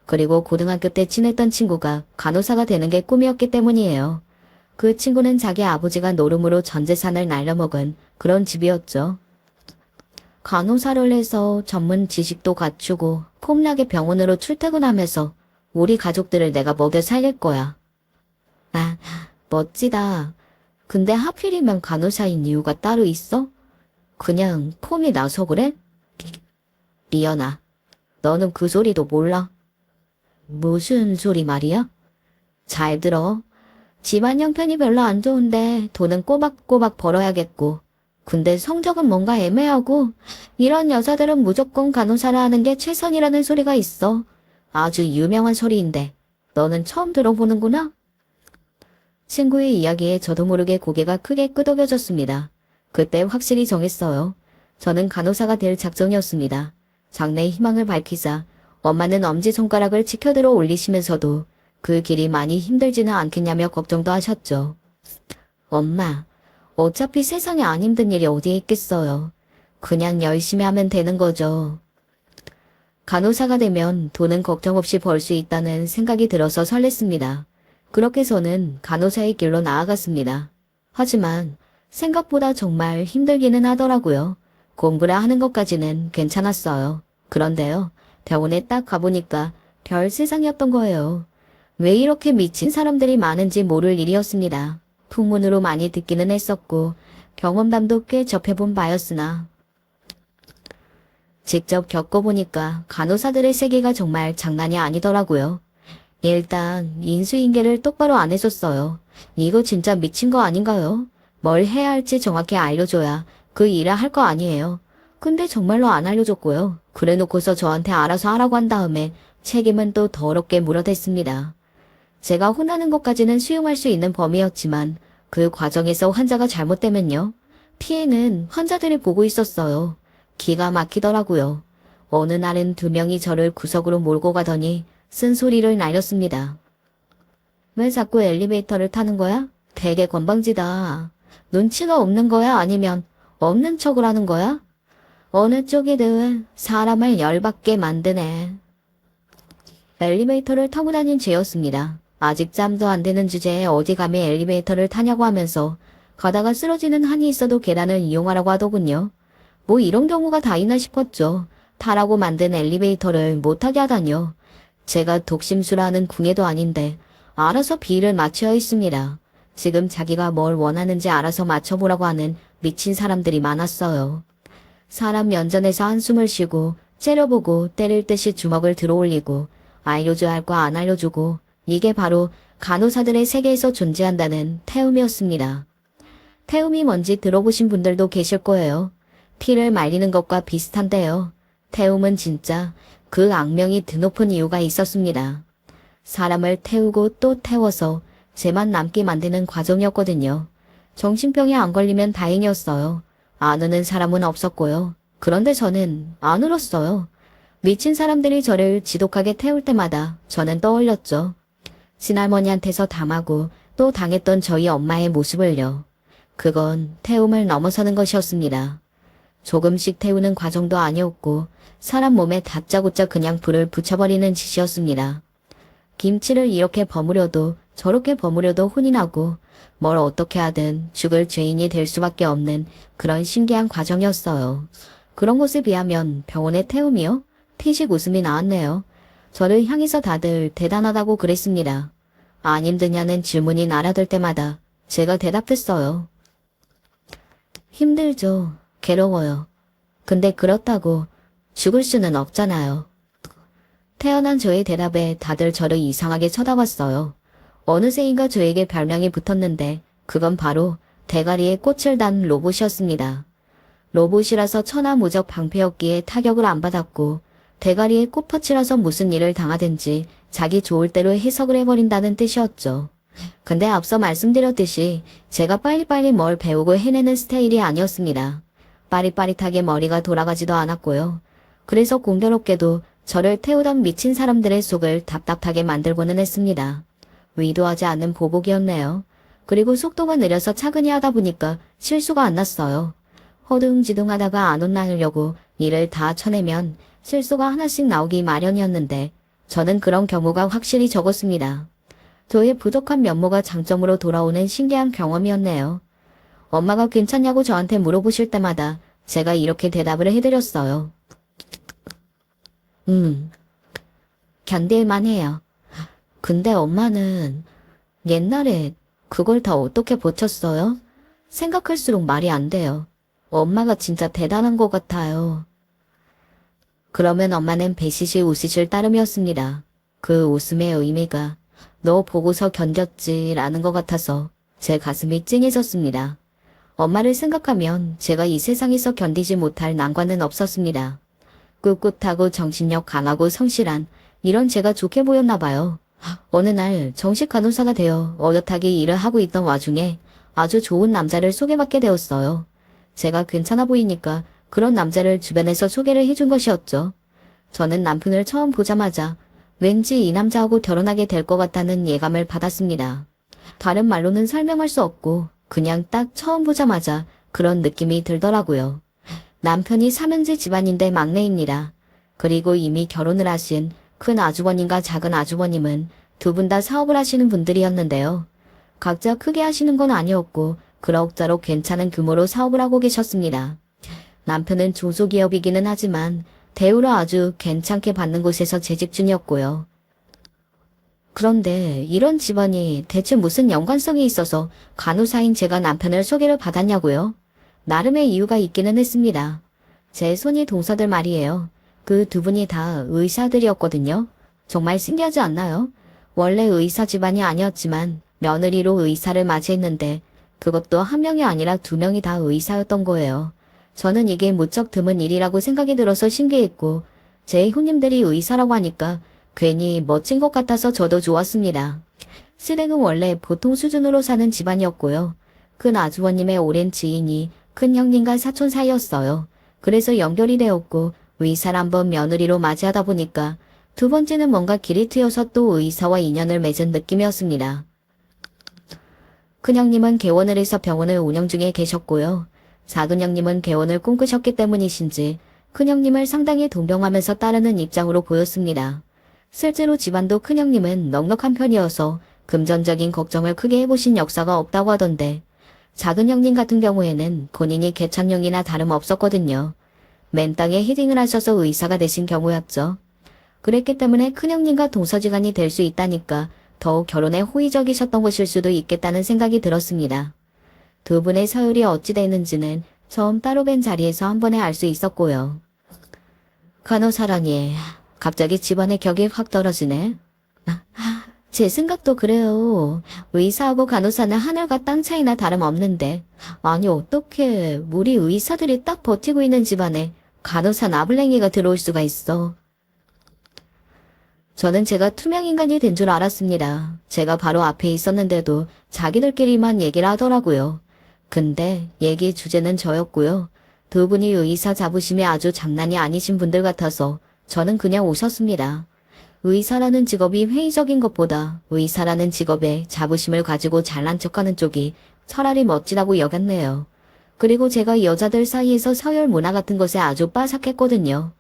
그리고 고등학교 때 친했던 친구가 간호사가 되는 게 꿈이었기 때문이에요. 그 친구는 자기 아버지가 노름으로 전 재산을 날려먹은 그런 집이었죠. 간호사를 해서 전문 지식도 갖추고 폼나게 병원으로 출퇴근하면서 우리 가족들을 내가 먹여 살릴 거야. 아, 멋지다. 근데 하필이면 간호사인 이유가 따로 있어? 그냥 폼이 나서 그래? 리연아, 너는 그 소리도 몰라? 무슨 소리 말이야? 잘 들어. 집안 형편이 별로 안 좋은데 돈은 꼬박꼬박 벌어야겠고 근데 성적은 뭔가 애매하고 이런 여자들은 무조건 간호사를 하는 게 최선이라는 소리가 있어. 아주 유명한 소리인데 너는 처음 들어보는구나? 친구의 이야기에 저도 모르게 고개가 크게 끄덕여졌습니다. 그때 확실히 정했어요. 저는 간호사가 될 작정이었습니다. 장래의 희망을 밝히자 엄마는 엄지손가락을 치켜들어 올리시면서도 그 길이 많이 힘들지는 않겠냐며 걱정도 하셨죠. 엄마, 어차피 세상에 안 힘든 일이 어디에 있겠어요. 그냥 열심히 하면 되는 거죠. 간호사가 되면 돈은 걱정 없이 벌 수 있다는 생각이 들어서 설렜습니다. 그렇게 저는 간호사의 길로 나아갔습니다. 하지만 생각보다 정말 힘들기는 하더라고요. 공부를 하는 것까지는 괜찮았어요. 그런데요, 병원에 딱 가보니까 별 세상이었던 거예요. 왜 이렇게 미친 사람들이 많은지 모를 일이었습니다. 풍문으로 많이 듣기는 했었고 경험담도 꽤 접해본 바였으나 직접 겪어보니까 간호사들의 세계가 정말 장난이 아니더라고요. 일단 인수인계를 똑바로 안 해줬어요. 이거 진짜 미친 거 아닌가요? 뭘 해야 할지 정확히 알려줘야 그 일을 할 거 아니에요. 근데 정말로 안 알려줬고요. 그래놓고서 저한테 알아서 하라고 한 다음에 책임은 또 더럽게 물어댔습니다. 제가 혼나는 것까지는 수용할 수 있는 범위였지만 그 과정에서 환자가 잘못되면요. 피해는 환자들이 보고 있었어요. 기가 막히더라고요. 어느 날은 2명이 저를 구석으로 몰고 가더니 쓴소리를 날렸습니다. 왜 자꾸 엘리베이터를 타는 거야? 되게 건방지다. 눈치가 없는 거야? 아니면 없는 척을 하는 거야? 어느 쪽이든 사람을 열받게 만드네. 엘리베이터를 타고 다닌 죄였습니다. 아직 짬도 안 되는 주제에 어디 감히 엘리베이터를 타냐고 하면서 가다가 쓰러지는 한이 있어도 계단을 이용하라고 하더군요. 뭐 이런 경우가 다 있나 싶었죠. 타라고 만든 엘리베이터를 못 타게 하다뇨. 제가 독심술하는 궁예도 아닌데 알아서 비를 맞춰야 했습니다. 지금 자기가 뭘 원하는지 알아서 맞춰보라고 하는 미친 사람들이 많았어요. 사람 면전에서 한숨을 쉬고 째려보고 때릴 듯이 주먹을 들어올리고 알려줘야 할 거 안 알려주고, 이게 바로 간호사들의 세계에서 존재한다는 태움이었습니다. 태움이 뭔지 들어보신 분들도 계실 거예요. 피를 말리는 것과 비슷한데요. 태움은 진짜 그 악명이 드높은 이유가 있었습니다. 사람을 태우고 또 태워서 죄만 남게 만드는 과정이었거든요. 정신병에 안 걸리면 다행이었어요. 안 우는 사람은 없었고요. 그런데 저는 안 울었어요. 미친 사람들이 저를 지독하게 태울 때마다 저는 떠올렸죠. 친할머니한테서 당하고 또 당했던 저희 엄마의 모습을요. 그건 태움을 넘어서는 것이었습니다. 조금씩 태우는 과정도 아니었고 사람 몸에 다짜고짜 그냥 불을 붙여버리는 짓이었습니다. 김치를 이렇게 버무려도 저렇게 버무려도 혼이 나고 뭘 어떻게 하든 죽을 죄인이 될 수밖에 없는 그런 신기한 과정이었어요. 그런 것에 비하면 병원의 태움이요? 피식 웃음이 나왔네요. 저를 향해서 다들 대단하다고 그랬습니다. 안 힘드냐는 질문이 날아들 때마다 제가 대답했어요. 힘들죠. 괴로워요. 근데 그렇다고 죽을 수는 없잖아요. 태어난 저의 대답에 다들 저를 이상하게 쳐다봤어요. 어느새인가 저에게 별명이 붙었는데 그건 바로 대가리에 꽃을 단 로봇이었습니다. 로봇이라서 천하무적 방패였기에 타격을 안 받았고 대가리에 꽃받치라서 무슨 일을 당하든지 자기 좋을 대로 해석을 해버린다는 뜻이었죠. 근데 앞서 말씀드렸듯이 제가 빨리빨리 뭘 배우고 해내는 스타일이 아니었습니다. 빠릿빠릿하게 머리가 돌아가지도 않았고요. 그래서 공교롭게도 저를 태우던 미친 사람들의 속을 답답하게 만들고는 했습니다. 의도하지 않는 보복이었네요. 그리고 속도가 느려서 차근히 하다 보니까 실수가 안 났어요. 허둥지둥하다가 안 혼나려고 일을 다 쳐내면 실수가 하나씩 나오기 마련이었는데 저는 그런 경우가 확실히 적었습니다. 저의 부족한 면모가 장점으로 돌아오는 신기한 경험이었네요. 엄마가 괜찮냐고 저한테 물어보실 때마다 제가 이렇게 대답을 해드렸어요. 견딜만 해요. 근데 엄마는 옛날에 그걸 다 어떻게 버텼어요? 생각할수록 말이 안 돼요. 엄마가 진짜 대단한 것 같아요. 그러면 엄마는 배시시 웃으실 따름이었습니다. 그 웃음의 의미가 너 보고서 견뎠지 라는 것 같아서 제 가슴이 찡해졌습니다. 엄마를 생각하면 제가 이 세상에서 견디지 못할 난관은 없었습니다. 꿋꿋하고 정신력 강하고 성실한 이런 제가 좋게 보였나 봐요. 어느 날 정식 간호사가 되어 어엿하게 일을 하고 있던 와중에 아주 좋은 남자를 소개받게 되었어요. 제가 괜찮아 보이니까 그런 남자를 주변에서 소개를 해준 것이었죠. 저는 남편을 처음 보자마자 왠지 이 남자하고 결혼하게 될 것 같다는 예감을 받았습니다. 다른 말로는 설명할 수 없고 그냥 딱 처음 보자마자 그런 느낌이 들더라고요. 남편이 삼형제 집안인데 막내입니다. 그리고 이미 결혼을 하신 큰 아주버님과 작은 아주버님은 두 분 다 사업을 하시는 분들이었는데요. 각자 크게 하시는 건 아니었고 그럭저럭 괜찮은 규모로 사업을 하고 계셨습니다. 남편은 중소기업이기는 하지만 대우를 아주 괜찮게 받는 곳에서 재직 중이었고요. 그런데 이런 집안이 대체 무슨 연관성이 있어서 간호사인 제가 남편을 소개를 받았냐고요? 나름의 이유가 있기는 했습니다. 제 손이 동서들 말이에요. 그 두 분이 다 의사들이었거든요. 정말 신기하지 않나요? 원래 의사 집안이 아니었지만 며느리로 의사를 맞이했는데 그것도 한 명이 아니라 두 명이 다 의사였던 거예요. 저는 이게 무척 드문 일이라고 생각이 들어서 신기했고 제 형님들이 의사라고 하니까 괜히 멋진 것 같아서 저도 좋았습니다. 실행은 원래 보통 수준으로 사는 집안이었고요. 큰 아주버님의 오랜 지인이 큰 형님과 사촌 사이였어요. 그래서 연결이 되었고 의사를 한번 며느리로 맞이하다 보니까 두 번째는 뭔가 길이 트여서 또 의사와 인연을 맺은 느낌이었습니다. 큰형님은 개원을 해서 병원을 운영 중에 계셨고요. 작은 형님은 개원을 꿈꾸셨기 때문이신지 큰형님을 상당히 동경하면서 따르는 입장으로 보였습니다. 실제로 집안도 큰형님은 넉넉한 편이어서 금전적인 걱정을 크게 해보신 역사가 없다고 하던데 작은 형님 같은 경우에는 본인이 개창용이나 다름없었거든요. 맨땅에 헤딩을 하셔서 의사가 되신 경우였죠. 그랬기 때문에 큰형님과 동서지간이 될 수 있다니까 더욱 결혼에 호의적이셨던 것일 수도 있겠다는 생각이 들었습니다. 두 분의 서열이 어찌 되는지는 처음 따로 뵌 자리에서 한 번에 알 수 있었고요. 간호사라니 갑자기 집안의 격이 확 떨어지네. 제 생각도 그래요. 의사하고 간호사는 하늘과 땅 차이나 다름없는데 아니 어떻게 우리 의사들이 딱 버티고 있는 집안에 간호사 나블랭이가 들어올 수가 있어. 저는 제가 투명인간이 된 줄 알았습니다. 제가 바로 앞에 있었는데도 자기들끼리만 얘기를 하더라고요. 근데 얘기 주제는 저였고요. 두 분이 의사 자부심이 아주 장난이 아니신 분들 같아서 저는 그냥 웃었습니다. 의사라는 직업이 회의적인 것보다 의사라는 직업에 자부심을 가지고 잘난 척하는 쪽이 차라리 멋지다고 여겼네요. 그리고 제가 여자들 사이에서 서열 문화 같은 것에 아주 빠삭했거든요.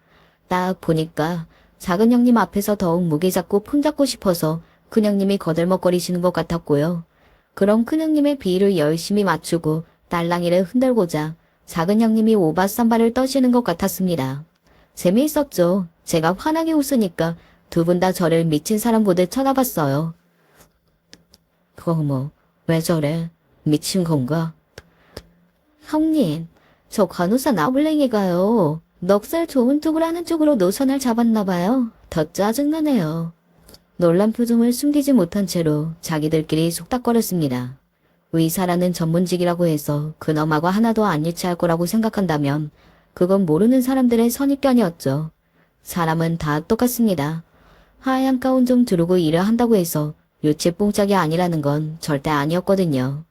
딱 보니까 작은 형님 앞에서 더욱 무게 잡고 품 잡고 싶어서 큰형님이 거들먹거리시는 것 같았고요. 그럼 큰형님의 비위를 열심히 맞추고 딸랑이를 흔들고자 작은 형님이 오바쌈바를 떠시는 것 같았습니다. 재미있었죠. 제가 환하게 웃으니까 두 분 다 저를 미친 사람 보듯 쳐다봤어요. 어머, 왜 저래? 미친 건가? 형님, 저 간호사 나블랭이가요. 넉살 좋은 쪽을 하는 쪽으로 노선을 잡았나봐요. 더 짜증나네요. 놀란 표정을 숨기지 못한 채로 자기들끼리 속닥거렸습니다. 의사라는 전문직이라고 해서 그놈하고 하나도 안 유치할 거라고 생각한다면 그건 모르는 사람들의 선입견이었죠. 사람은 다 똑같습니다. 하얀 가운 좀 두르고 일을 한다고 해서 유치뽕짝이 아니라는 건 절대 아니었거든요.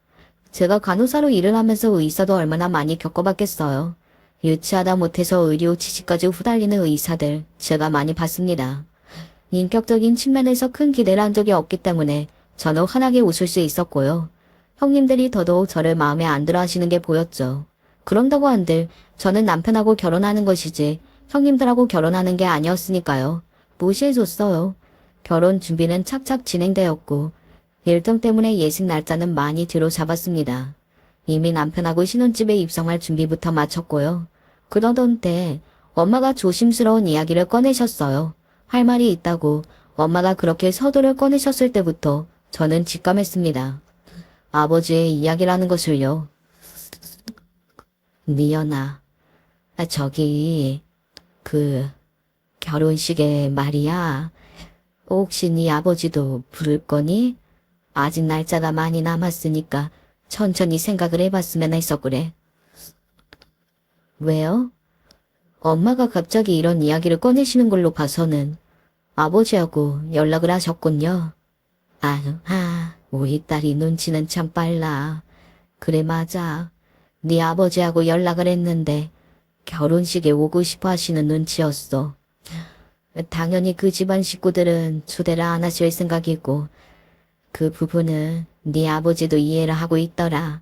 제가 간호사로 일을 하면서 의사도 얼마나 많이 겪어봤겠어요. 유치하다 못해서 의료 지식까지 후달리는 의사들 제가 많이 봤습니다. 인격적인 측면에서 큰 기대를 한 적이 없기 때문에 저는 환하게 웃을 수 있었고요. 형님들이 더더욱 저를 마음에 안 들어 하시는 게 보였죠. 그런다고 한들 저는 남편하고 결혼하는 것이지 형님들하고 결혼하는 게 아니었으니까요. 무시해줬어요. 결혼 준비는 착착 진행되었고 일정 때문에 예식 날짜는 많이 뒤로 잡았습니다. 이미 남편하고 신혼집에 입성할 준비부터 마쳤고요. 그러던 때 엄마가 조심스러운 이야기를 꺼내셨어요. 할 말이 있다고 엄마가 그렇게 서두를 꺼내셨을 때부터 저는 직감했습니다. 아버지의 이야기라는 것을요. 미연아, 저기 결혼식에 말이야. 혹시 네 아버지도 부를 거니? 아직 날짜가 많이 남았으니까 천천히 생각을 해봤으면 해서 그래. 왜요? 엄마가 갑자기 이런 이야기를 꺼내시는 걸로 봐서는 아버지하고 연락을 하셨군요. 우리 딸이 눈치는 참 빨라. 그래 맞아. 네 아버지하고 연락을 했는데 결혼식에 오고 싶어 하시는 눈치였어. 당연히 그 집안 식구들은 초대를 안 하실 생각이고 그 부분은 네 아버지도 이해를 하고 있더라.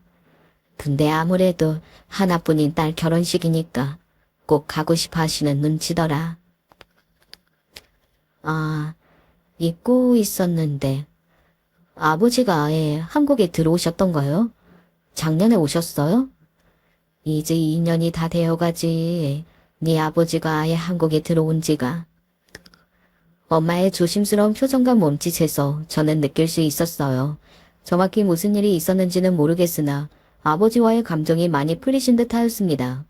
근데 아무래도 하나뿐인 딸 결혼식이니까 꼭 가고 싶어 하시는 눈치더라. 잊고 있었는데 아버지가 아예 한국에 들어오셨던가요? 작년에 오셨어요? 이제 2년이 다 되어가지. 네 아버지가 아예 한국에 들어온 지가. 엄마의 조심스러운 표정과 몸짓에서 저는 느낄 수 있었어요. 정확히 무슨 일이 있었는지는 모르겠으나 아버지와의 감정이 많이 풀리신 듯 하였습니다.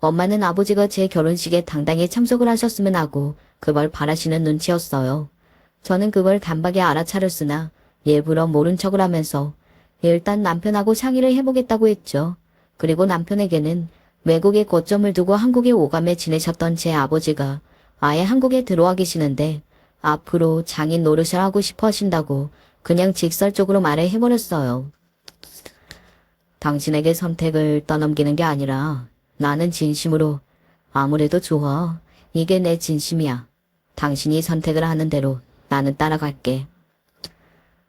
엄마는 아버지가 제 결혼식에 당당히 참석을 하셨으면 하고 그걸 바라시는 눈치였어요. 저는 그걸 단박에 알아차렸으나 일부러 모른 척을 하면서 일단 남편하고 상의를 해보겠다고 했죠. 그리고 남편에게는 외국에 거점을 두고 한국에 오감에 지내셨던 제 아버지가 아예 한국에 들어와 계시는데 앞으로 장인 노릇을 하고 싶어 하신다고 그냥 직설적으로 말을 해버렸어요. 당신에게 선택을 떠넘기는 게 아니라 나는 진심으로 아무래도 좋아. 이게 내 진심이야. 당신이 선택을 하는 대로 나는 따라갈게.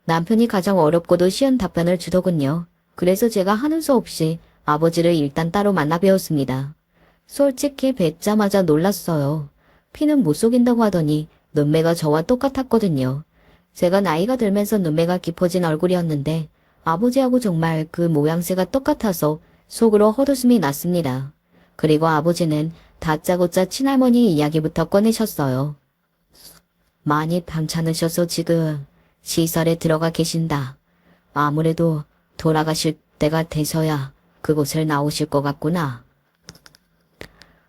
남편이 가장 어렵고도 쉬운 답변을 주더군요. 그래서 제가 하는 수 없이 아버지를 일단 따로 만나 뵈었습니다. 솔직히 뵙자마자 놀랐어요. 피는 못 속인다고 하더니 눈매가 저와 똑같았거든요. 제가 나이가 들면서 눈매가 깊어진 얼굴이었는데 아버지하고 정말 그 모양새가 똑같아서 속으로 헛웃음이 났습니다. 그리고 아버지는 다짜고짜 친할머니 이야기부터 꺼내셨어요. 많이 밤찮으셔서 지금 시설에 들어가 계신다. 아무래도 돌아가실 때가 돼서야 그곳을 나오실 것 같구나.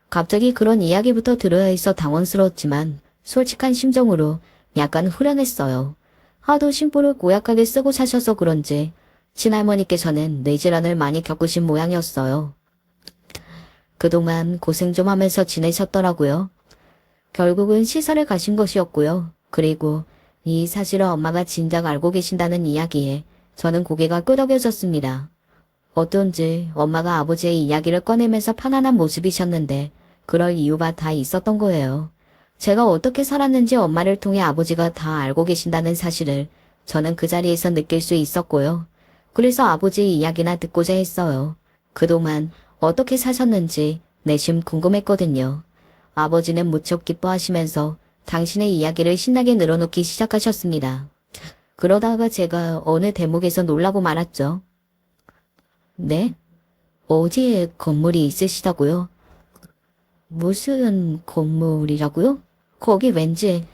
갑자기 그런 이야기부터 들어야 해서 당황스러웠지만 솔직한 심정으로 약간 후련했어요. 하도 심부를 고약하게 쓰고 사셔서 그런지 친할머니께서는 뇌질환을 많이 겪으신 모양이었어요. 그동안 고생 좀 하면서 지내셨더라고요. 결국은 시설에 가신 것이었고요. 그리고 이 사실을 엄마가 진작 알고 계신다는 이야기에 저는 고개가 끄덕여졌습니다. 어쩐지 엄마가 아버지의 이야기를 꺼내면서 편안한 모습이셨는데 그럴 이유가 다 있었던 거예요. 제가 어떻게 살았는지 엄마를 통해 아버지가 다 알고 계신다는 사실을 저는 그 자리에서 느낄 수 있었고요. 그래서 아버지 이야기나 듣고자 했어요. 그동안 어떻게 사셨는지 내심 궁금했거든요. 아버지는 무척 기뻐하시면서 당신의 이야기를 신나게 늘어놓기 시작하셨습니다. 그러다가 제가 어느 대목에서 놀라고 말았죠. 네? 어디에 건물이 있으시다고요? 무슨 건물이라고요? 거기 왠지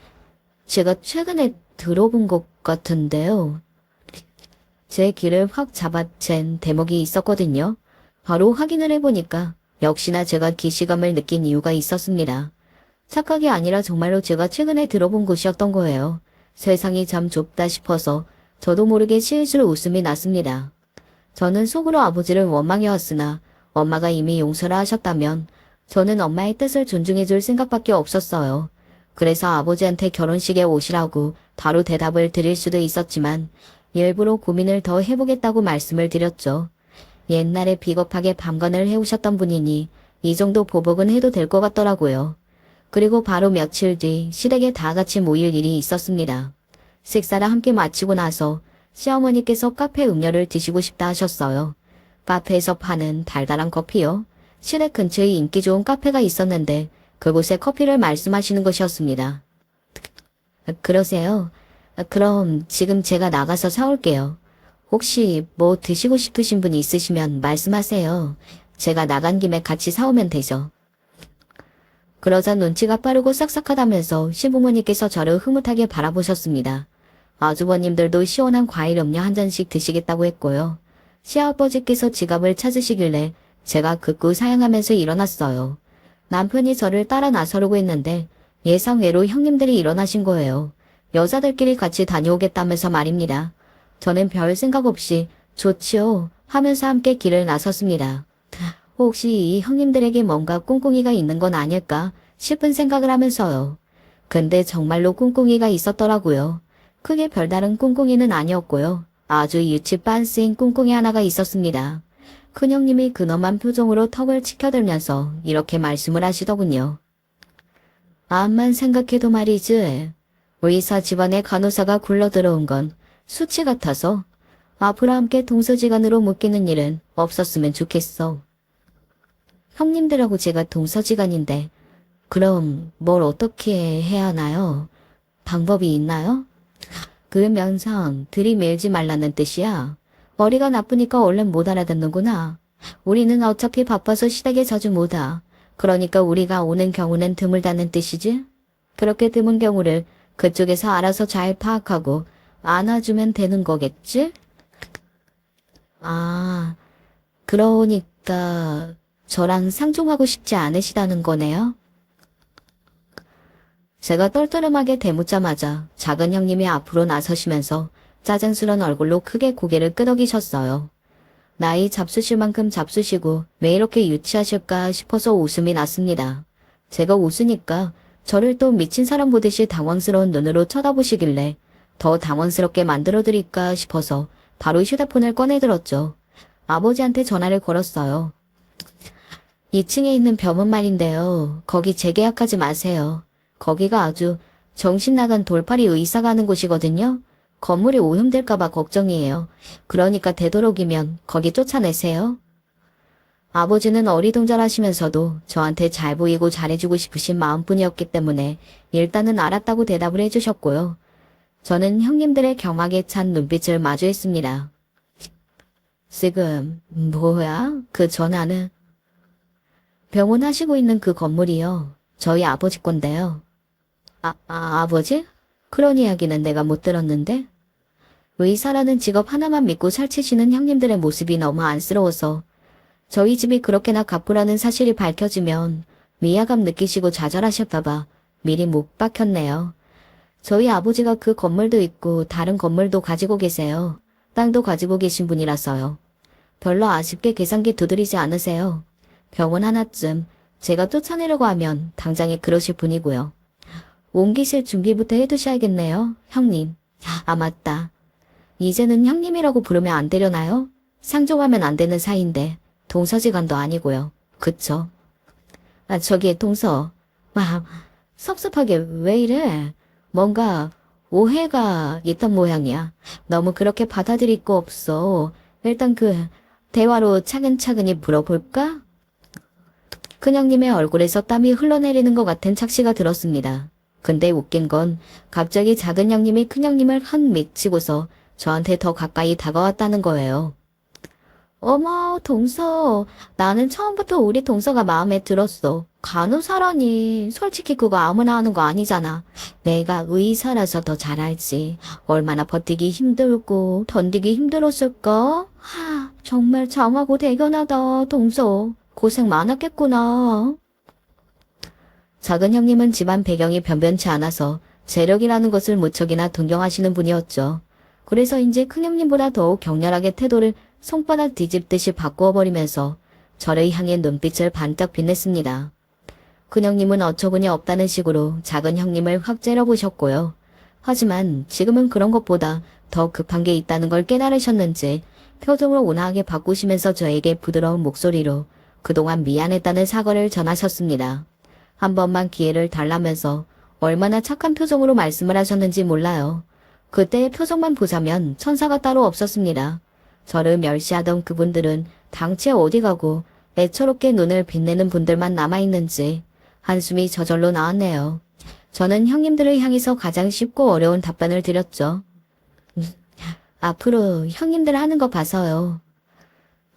제가 최근에 들어본 것 같은데요. 제 귀를 확 잡아챈 대목이 있었거든요. 바로 확인을 해보니까 역시나 제가 기시감을 느낀 이유가 있었습니다. 착각이 아니라 정말로 제가 최근에 들어본 곳이었던 거예요. 세상이 참 좁다 싶어서 저도 모르게 실실 웃음이 났습니다. 저는 속으로 아버지를 원망해왔으나 엄마가 이미 용서를 하셨다면 저는 엄마의 뜻을 존중해줄 생각밖에 없었어요. 그래서 아버지한테 결혼식에 오시라고 바로 대답을 드릴 수도 있었지만 일부러 고민을 더 해보겠다고 말씀을 드렸죠. 옛날에 비겁하게 방관을 해오셨던 분이니 이 정도 보복은 해도 될 것 같더라고요. 그리고 바로 며칠 뒤 시댁에 다 같이 모일 일이 있었습니다. 식사를 함께 마치고 나서 시어머니께서 카페 음료를 드시고 싶다 하셨어요. 카페에서 파는 달달한 커피요. 시댁 근처에 인기 좋은 카페가 있었는데 그곳에 커피를 말씀하시는 것이었습니다. 그러세요? 그럼 지금 제가 나가서 사올게요. 혹시 뭐 드시고 싶으신 분 있으시면 말씀하세요. 제가 나간 김에 같이 사오면 되죠. 그러자 눈치가 빠르고 싹싹하다면서 시부모님께서 저를 흐뭇하게 바라보셨습니다. 아주버님들도 시원한 과일 음료 한 잔씩 드시겠다고 했고요. 시아버지께서 지갑을 찾으시길래 제가 극구 사양하면서 일어났어요. 남편이 저를 따라 나서려고 했는데 예상외로 형님들이 일어나신 거예요. 여자들끼리 같이 다녀오겠다면서 말입니다. 저는 별 생각 없이 좋지요 하면서 함께 길을 나섰습니다. 혹시 이 형님들에게 뭔가 꿍꿍이가 있는 건 아닐까 싶은 생각을 하면서요. 근데 정말로 꿍꿍이가 있었더라고요. 크게 별다른 꿍꿍이는 아니었고요. 아주 유치 빤스인 꿍꿍이 하나가 있었습니다. 큰형님이 근엄한 표정으로 턱을 치켜들면서 이렇게 말씀을 하시더군요. 암만 생각해도 말이지. 의사 집안의 간호사가 굴러들어온 건 수치 같아서 앞으로 함께 동서지간으로 묶이는 일은 없었으면 좋겠어. 형님들하고 제가 동서지간인데 그럼 뭘 어떻게 해야 하나요? 방법이 있나요? 그 면상 들이밀지 말라는 뜻이야. 머리가 나쁘니까 얼른 못 알아듣는구나. 우리는 어차피 바빠서 시댁에 자주 못 와. 그러니까 우리가 오는 경우는 드물다는 뜻이지? 그렇게 드문 경우를 그쪽에서 알아서 잘 파악하고 안아주면 되는 거겠지? 아, 그러니까 저랑 상종하고 싶지 않으시다는 거네요? 제가 떨떠름하게 대묻자마자 작은 형님이 앞으로 나서시면서 짜증스런 얼굴로 크게 고개를 끄덕이셨어요. 나이 잡수실 만큼 잡수시고 왜 이렇게 유치하실까 싶어서 웃음이 났습니다. 제가 웃으니까 저를 또 미친 사람 보듯이 당황스러운 눈으로 쳐다보시길래 더 당황스럽게 만들어드릴까 싶어서 바로 휴대폰을 꺼내들었죠. 아버지한테 전화를 걸었어요. 2층에 있는 병원 말인데요. 거기 재계약하지 마세요. 거기가 아주 정신나간 돌팔이 의사가 하는 곳이거든요. 건물이 오염될까봐 걱정이에요. 그러니까 되도록이면 거기 쫓아내세요. 아버지는 어리둥절하시면서도 저한테 잘 보이고 잘해주고 싶으신 마음뿐이었기 때문에 일단은 알았다고 대답을 해주셨고요. 저는 형님들의 경악에 찬 눈빛을 마주했습니다. 지금 뭐야? 그 전화는? 병원 하시고 있는 그 건물이요. 저희 아버지 건데요. 아버지? 그런 이야기는 내가 못 들었는데? 의사라는 직업 하나만 믿고 살치시는 형님들의 모습이 너무 안쓰러워서 저희 집이 그렇게나 가쁘라는 사실이 밝혀지면 위화감 느끼시고 좌절하실까봐 미리 못 박혔네요. 저희 아버지가 그 건물도 있고 다른 건물도 가지고 계세요. 땅도 가지고 계신 분이라서요. 별로 아쉽게 계산기 두드리지 않으세요. 병원 하나쯤 제가 쫓아내려고 하면 당장에 그러실 분이고요. 옮기실 준비부터 해두셔야겠네요, 형님. 맞다. 이제는 형님이라고 부르면 안 되려나요? 상종하면 안 되는 사이인데 동서지간도 아니고요. 그쵸? 저기 동서. 섭섭하게 왜 이래? 뭔가 오해가 있던 모양이야. 너무 그렇게 받아들일 거 없어. 일단 대화로 차근차근히 물어볼까? 큰형님의 얼굴에서 땀이 흘러내리는 것 같은 착시가 들었습니다. 근데 웃긴 건 갑자기 작은 형님이 큰형님을 한 미치고서 저한테 더 가까이 다가왔다는 거예요. 어머, 동서. 나는 처음부터 우리 동서가 마음에 들었어. 간호사라니. 솔직히 그거 아무나 하는 거 아니잖아. 내가 의사라서 더 잘 알지. 얼마나 버티기 힘들고 던지기 힘들었을까? 정말 장하고 대견하다, 동서. 고생 많았겠구나. 작은 형님은 집안 배경이 변변치 않아서 재력이라는 것을 무척이나 동경하시는 분이었죠. 그래서인지 큰형님보다 더욱 격렬하게 태도를 손바닥 뒤집듯이 바꾸어 버리면서 저를 향해 눈빛을 반짝 빛냈습니다. 큰형님은 어처구니 없다는 식으로 작은 형님을 확 째려보셨고요. 하지만 지금은 그런 것보다 더 급한 게 있다는 걸 깨달으셨는지 표정을 온화하게 바꾸시면서 저에게 부드러운 목소리로 그동안 미안했다는 사과를 전하셨습니다. 한 번만 기회를 달라면서 얼마나 착한 표정으로 말씀을 하셨는지 몰라요. 그때의 표정만 보자면 천사가 따로 없었습니다. 저를 멸시하던 그분들은 당최 어디 가고 애처롭게 눈을 빛내는 분들만 남아있는지 한숨이 저절로 나왔네요. 저는 형님들을 향해서 가장 쉽고 어려운 답변을 드렸죠. 앞으로 형님들 하는 거 봐서요.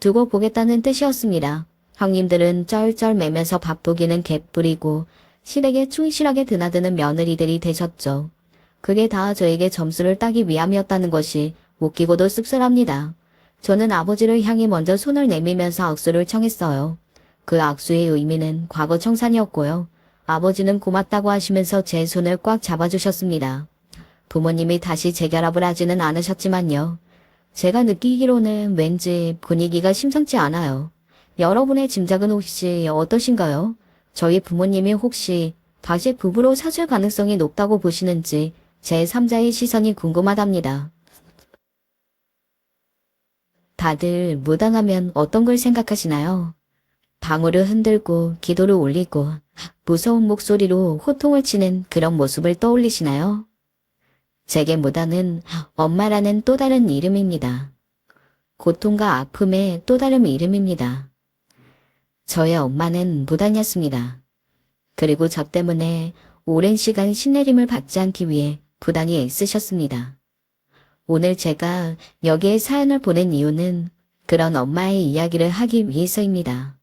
두고 보겠다는 뜻이었습니다. 형님들은 쩔쩔 매면서 바쁘기는 개뿔이고 실에게 충실하게 드나드는 며느리들이 되셨죠. 그게 다 저에게 점수를 따기 위함이었다는 것이 웃기고도 씁쓸합니다. 저는 아버지를 향해 먼저 손을 내밀면서 악수를 청했어요. 그 악수의 의미는 과거 청산이었고요. 아버지는 고맙다고 하시면서 제 손을 꽉 잡아주셨습니다. 부모님이 다시 재결합을 하지는 않으셨지만요. 제가 느끼기로는 왠지 분위기가 심상치 않아요. 여러분의 짐작은 혹시 어떠신가요? 저희 부모님이 혹시 다시 부부로 사줄 가능성이 높다고 보시는지 제3자의 시선이 궁금하답니다. 다들 무당하면 어떤 걸 생각하시나요? 방울을 흔들고 기도를 올리고 무서운 목소리로 호통을 치는 그런 모습을 떠올리시나요? 제게 무당은 엄마라는 또 다른 이름입니다. 고통과 아픔의 또 다른 이름입니다. 저의 엄마는 무당이었습니다. 그리고 저 때문에 오랜 시간 신내림을 받지 않기 위해 부단히 애쓰셨습니다. 오늘 제가 여기에 사연을 보낸 이유는 그런 엄마의 이야기를 하기 위해서입니다.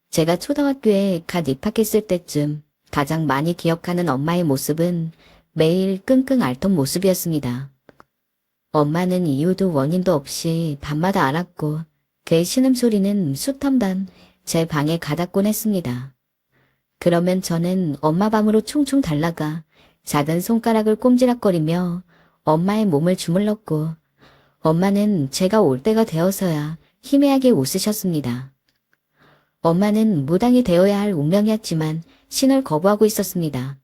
제가 초등학교에 갓 입학했을 때쯤 가장 많이 기억하는 엄마의 모습은 매일 끙끙 앓던 모습이었습니다. 엄마는 이유도 원인도 없이 밤마다 앓았고 그의 신음소리는 수텀단 제 방에 가닿곤 했습니다. 그러면 저는 엄마 방으로 충충 달라가 작은 손가락을 꼼지락거리며 엄마의 몸을 주물렀고 엄마는 제가 올 때가 되어서야 희미하게 웃으셨습니다. 엄마는 무당이 되어야 할 운명이었지만 신을 거부하고 있었습니다.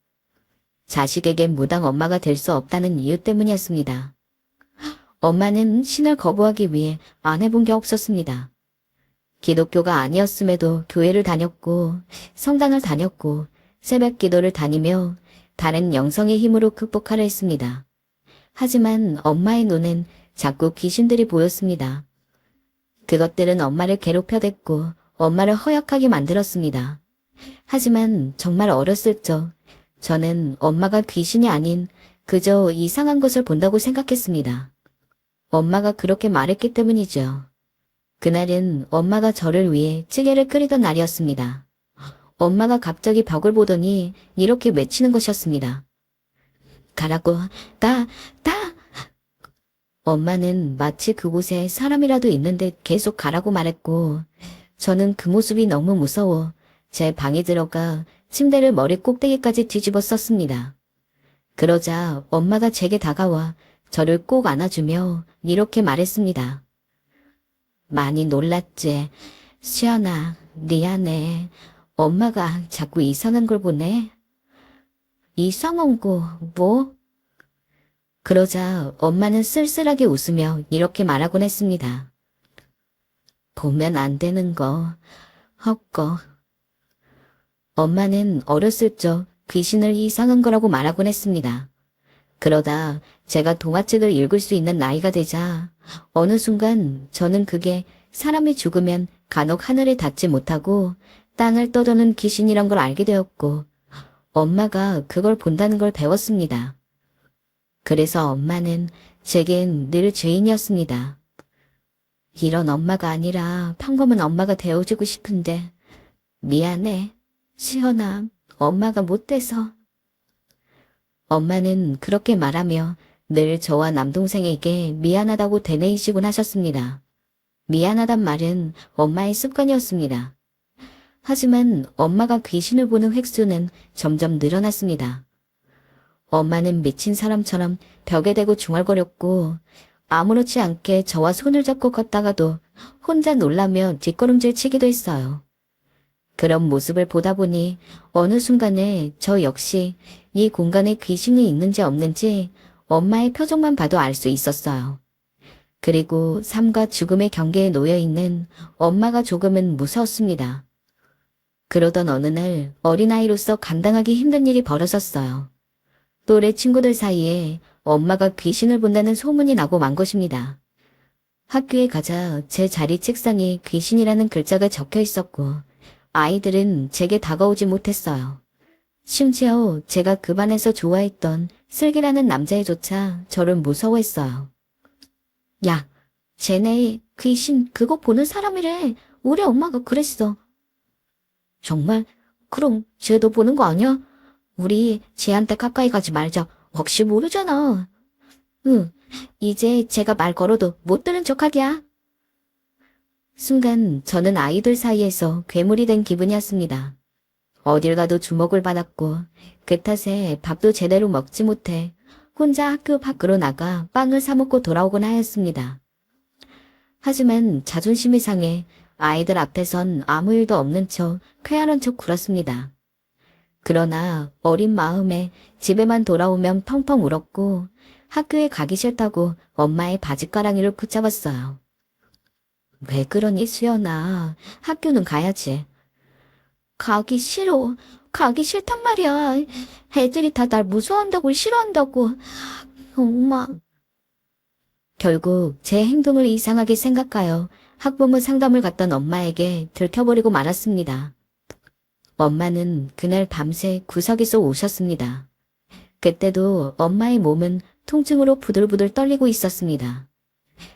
자식에게 무당 엄마가 될 수 없다는 이유 때문이었습니다. 엄마는 신을 거부하기 위해 안 해본 게 없었습니다. 기독교가 아니었음에도 교회를 다녔고 성당을 다녔고 새벽 기도를 다니며 다른 영성의 힘으로 극복하려 했습니다. 하지만 엄마의 눈엔 자꾸 귀신들이 보였습니다. 그것들은 엄마를 괴롭혀댔고 엄마를 허약하게 만들었습니다. 하지만 정말 어렸을 적 저는 엄마가 귀신이 아닌 그저 이상한 것을 본다고 생각했습니다. 엄마가 그렇게 말했기 때문이죠. 그날은 엄마가 저를 위해 찌개를 끓이던 날이었습니다. 엄마가 갑자기 벽을 보더니 이렇게 외치는 것이었습니다. 가라고, 나. 엄마는 마치 그곳에 사람이라도 있는 듯 계속 가라고 말했고, 저는 그 모습이 너무 무서워 제 방에 들어가 침대를 머리 꼭대기까지 뒤집어 썼습니다. 그러자 엄마가 제게 다가와 저를 꼭 안아주며 이렇게 말했습니다. 많이 놀랐지? 시연아, 미안해. 엄마가 자꾸 이상한 걸 보네. 이상한 거, 뭐? 그러자 엄마는 쓸쓸하게 웃으며 이렇게 말하곤 했습니다. 보면 안 되는 거, 헛거. 엄마는 어렸을 적 귀신을 이상한 거라고 말하곤 했습니다. 그러다 제가 동화책을 읽을 수 있는 나이가 되자 어느 순간 저는 그게 사람이 죽으면 간혹 하늘에 닿지 못하고 땅을 떠도는 귀신이란 걸 알게 되었고 엄마가 그걸 본다는 걸 배웠습니다. 그래서 엄마는 제겐 늘 죄인이었습니다. 이런 엄마가 아니라 평범한 엄마가 되어주고 싶은데 미안해. 시연아, 엄마가 못돼서. 엄마는 그렇게 말하며 늘 저와 남동생에게 미안하다고 되뇌이시곤 하셨습니다. 미안하단 말은 엄마의 습관이었습니다. 하지만 엄마가 귀신을 보는 횟수는 점점 늘어났습니다. 엄마는 미친 사람처럼 벽에 대고 중얼거렸고 아무렇지 않게 저와 손을 잡고 걷다가도 혼자 놀라며 뒷걸음질 치기도 했어요. 그런 모습을 보다 보니 어느 순간에 저 역시 이 공간에 귀신이 있는지 없는지 엄마의 표정만 봐도 알 수 있었어요. 그리고 삶과 죽음의 경계에 놓여 있는 엄마가 조금은 무서웠습니다. 그러던 어느 날 어린아이로서 감당하기 힘든 일이 벌어졌어요. 또래 친구들 사이에 엄마가 귀신을 본다는 소문이 나고 만 것입니다. 학교에 가자 제 자리 책상에 귀신이라는 글자가 적혀 있었고 아이들은 제게 다가오지 못했어요. 심지어 제가 그 반에서 좋아했던 슬기라는 남자애조차 저를 무서워했어요. 야, 쟤네 귀신 그거 보는 사람이래. 우리 엄마가 그랬어. 정말? 그럼 쟤도 보는 거 아니야? 우리 쟤한테 가까이 가지 말자. 혹시 모르잖아. 응, 이제 제가 말 걸어도 못 들은 척하기야. 순간 저는 아이들 사이에서 괴물이 된 기분이었습니다. 어딜 가도 주목을 받았고 그 탓에 밥도 제대로 먹지 못해 혼자 학교 밖으로 나가 빵을 사 먹고 돌아오곤 하였습니다. 하지만 자존심이 상해 아이들 앞에선 아무 일도 없는 척 쾌활한 척 굴었습니다. 그러나 어린 마음에 집에만 돌아오면 펑펑 울었고 학교에 가기 싫다고 엄마의 바짓가랑이를 붙잡았어요. 왜 그러니 수연아. 학교는 가야지. 가기 싫어. 가기 싫단 말이야. 애들이 다 날 무서워한다고 싫어한다고. 엄마. 결국 제 행동을 이상하게 생각하여 학부모 상담을 갔던 엄마에게 들켜버리고 말았습니다. 엄마는 그날 밤새 구석에서 우셨습니다. 그때도 엄마의 몸은 통증으로 부들부들 떨리고 있었습니다.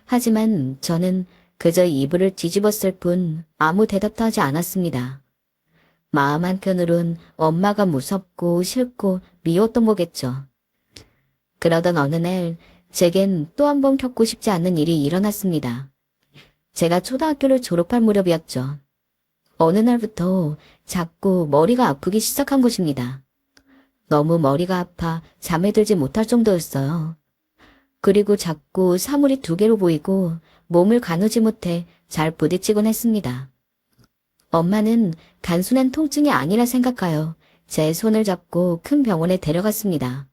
하지만 저는 그저 이불을 뒤집었을 뿐 아무 대답도 하지 않았습니다. 마음 한켠으론 엄마가 무섭고 싫고 미웠던 거겠죠. 그러던 어느 날 제겐 또 한 번 겪고 싶지 않은 일이 일어났습니다. 제가 초등학교를 졸업할 무렵이었죠. 어느 날부터 자꾸 머리가 아프기 시작한 것입니다. 너무 머리가 아파 잠에 들지 못할 정도였어요. 그리고 자꾸 사물이 두 개로 보이고 몸을 가누지 못해 잘 부딪히곤 했습니다. 엄마는 단순한 통증이 아니라 생각하여 제 손을 잡고 큰 병원에 데려갔습니다.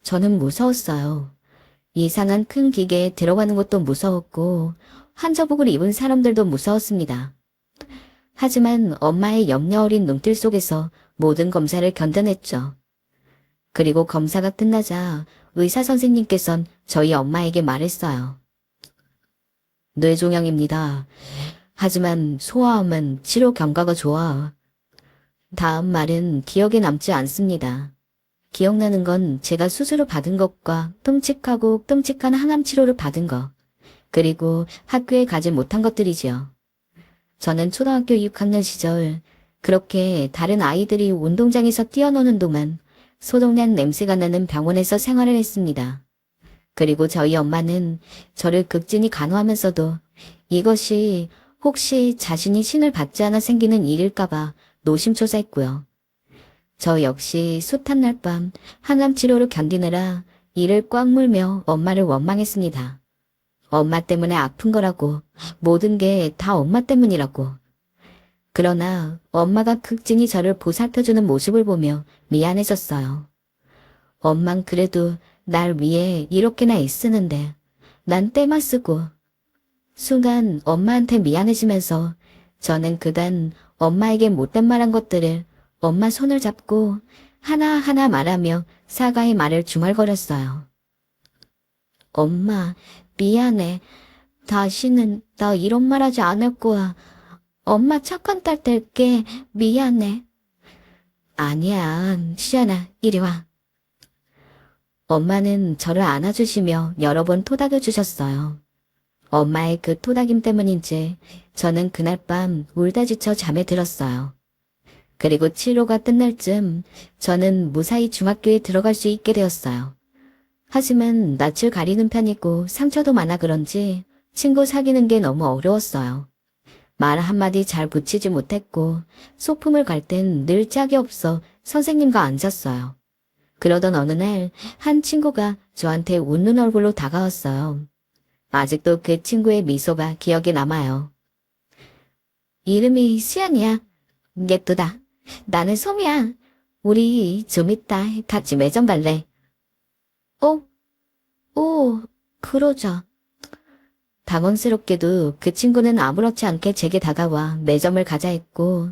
저는 무서웠어요. 이상한 큰 기계에 들어가는 것도 무서웠고 환자복을 입은 사람들도 무서웠습니다. 하지만 엄마의 염려 어린 눈길 속에서 모든 검사를 견뎌냈죠. 그리고 검사가 끝나자 의사 선생님께선 저희 엄마에게 말했어요. 뇌종양입니다. 하지만 소아암은 치료 경과가 좋아. 다음 말은 기억에 남지 않습니다. 기억나는 건 제가 수술을 받은 것과 끔찍하고 끔찍한 항암 치료를 받은 것, 그리고 학교에 가지 못한 것들이지요. 저는 초등학교 6학년 시절 그렇게 다른 아이들이 운동장에서 뛰어노는 동안 소독약 냄새가 나는 병원에서 생활을 했습니다. 그리고 저희 엄마는 저를 극진히 간호하면서도 이것이 혹시 자신이 신을 받지 않아 생기는 일일까봐 노심초사했고요. 저 역시 숱한 날 밤 항암 치료를 견디느라 이를 꽉 물며 엄마를 원망했습니다. 엄마 때문에 아픈 거라고, 모든 게 다 엄마 때문이라고. 그러나 엄마가 극진히 저를 보살펴주는 모습을 보며 미안해졌어요. 엄만 그래도 날 위해 이렇게나 애쓰는데 난 때만 쓰고. 순간 엄마한테 미안해지면서 저는 그간 엄마에게 못된 말한 것들을 엄마 손을 잡고 하나하나 말하며 사과의 말을 중얼거렸어요. 엄마, 미안해. 다시는 나 이런 말 하지 않을 거야. 엄마 착한 딸 될게. 미안해. 아니야, 시연아, 이리 와. 엄마는 저를 안아주시며 여러 번 토닥여 주셨어요. 엄마의 그 토닥임 때문인지 저는 그날 밤 울다 지쳐 잠에 들었어요. 그리고 치료가 끝날 쯤 저는 무사히 중학교에 들어갈 수 있게 되었어요. 하지만 낯을 가리는 편이고 상처도 많아 그런지 친구 사귀는 게 너무 어려웠어요. 말 한마디 잘 붙이지 못했고 소풍을 갈 땐 늘 짝이 없어 선생님과 앉았어요. 그러던 어느 날 한 친구가 저한테 웃는 얼굴로 다가왔어요. 아직도 그 친구의 미소가 기억에 남아요. 이름이 수연이야. 예쁘다. 나는 소미야. 우리 좀 이따 같이 매점 갈래. 그러자. 당황스럽게도 그 친구는 아무렇지 않게 제게 다가와 매점을 가자 했고,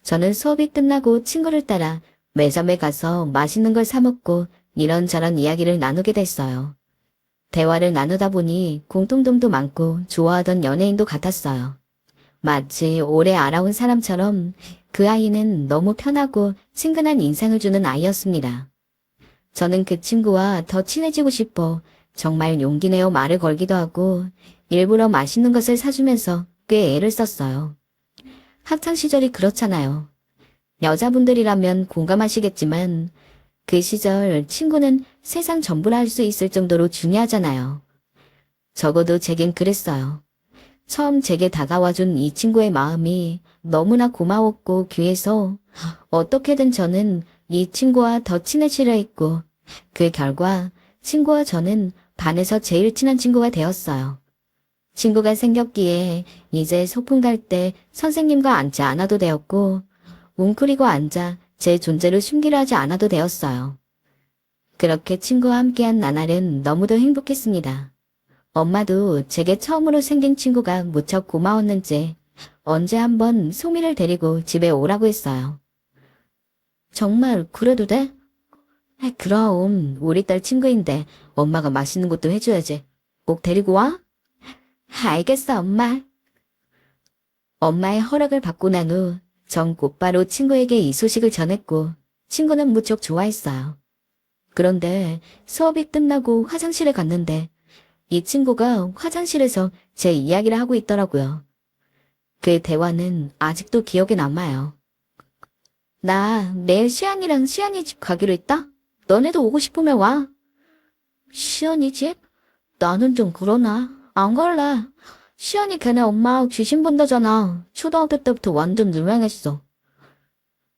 저는 수업이 끝나고 친구를 따라 매점에 가서 맛있는 걸 사 먹고 이런저런 이야기를 나누게 됐어요. 대화를 나누다 보니 공통점도 많고 좋아하던 연예인도 같았어요. 마치 오래 알아온 사람처럼 그 아이는 너무 편하고 친근한 인상을 주는 아이였습니다. 저는 그 친구와 더 친해지고 싶어 정말 용기 내어 말을 걸기도 하고 일부러 맛있는 것을 사주면서 꽤 애를 썼어요. 학창시절이 그렇잖아요. 여자분들이라면 공감하시겠지만 그 시절 친구는 세상 전부라 할 수 있을 정도로 중요하잖아요. 적어도 제겐 그랬어요. 처음 제게 다가와준 이 친구의 마음이 너무나 고마웠고 귀해서 어떻게든 저는 이 친구와 더 친해지려 했고 그 결과 친구와 저는 반에서 제일 친한 친구가 되었어요. 친구가 생겼기에 이제 소풍 갈 때 선생님과 앉지 않아도 되었고 웅크리고 앉아 제 존재를 숨기려 하지 않아도 되었어요. 그렇게 친구와 함께한 나날은 너무도 행복했습니다. 엄마도 제게 처음으로 생긴 친구가 무척 고마웠는지 언제 한번 소미를 데리고 집에 오라고 했어요. 정말 그래도 돼? 그럼 우리 딸 친구인데 엄마가 맛있는 것도 해줘야지. 꼭 데리고 와? 알겠어, 엄마. 엄마의 허락을 받고 난 후 전 곧바로 친구에게 이 소식을 전했고 친구는 무척 좋아했어요. 그런데 수업이 끝나고 화장실에 갔는데 이 친구가 화장실에서 제 이야기를 하고 있더라고요. 그 대화는 아직도 기억에 남아요. 나 내일 시안이랑 시안이 집 가기로 했다? 너네도 오고 싶으면 와. 시안이 집? 나는 좀 그러나. 안 갈래. 시안이 걔네 엄마 귀신 본다잖아. 초등학교 때부터 완전 유명했어.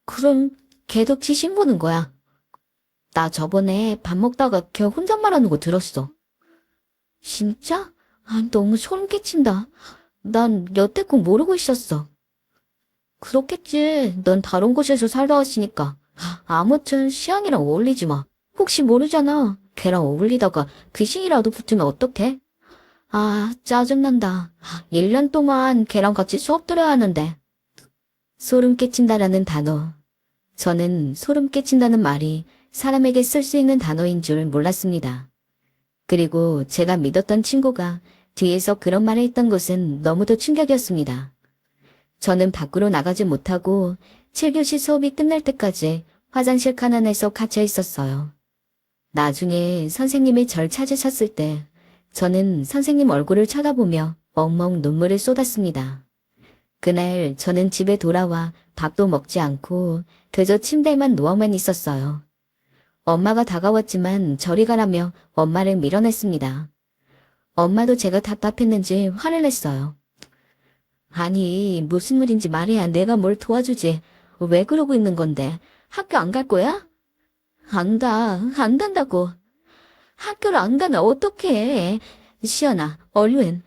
그럼 걔도 귀신 보는 거야. 나 저번에 밥 먹다가 걔 혼잣말하는 거 들었어. 진짜? 너무 소름 끼친다. 난 여태껏 모르고 있었어. 그렇겠지. 넌 다른 곳에서 살다 왔으니까. 아무튼 시안이랑 어울리지 마. 혹시 모르잖아. 걔랑 어울리다가 귀신이라도 붙으면 어떡해? 짜증난다. 1년 동안 걔랑 같이 수업 들어야 하는데. 소름 끼친다라는 단어. 저는 소름 끼친다는 말이 사람에게 쓸 수 있는 단어인 줄 몰랐습니다. 그리고 제가 믿었던 친구가 뒤에서 그런 말을 했던 것은 너무도 충격이었습니다. 저는 밖으로 나가지 못하고 7교시 수업이 끝날 때까지 화장실 칸 안에서 갇혀 있었어요. 나중에 선생님이 절 찾으셨을 때 저는 선생님 얼굴을 쳐다보며 멍멍 눈물을 쏟았습니다. 그날 저는 집에 돌아와 밥도 먹지 않고 그저 침대에만 누워만 있었어요. 엄마가 다가왔지만 저리 가라며 엄마를 밀어냈습니다. 엄마도 제가 답답했는지 화를 냈어요. 아니, 무슨 일인지 말해야 내가 뭘 도와주지. 왜 그러고 있는 건데? 학교 안 갈 거야? 안 간다고. 학교를 안 가면 어떡해. 시연아, 얼른.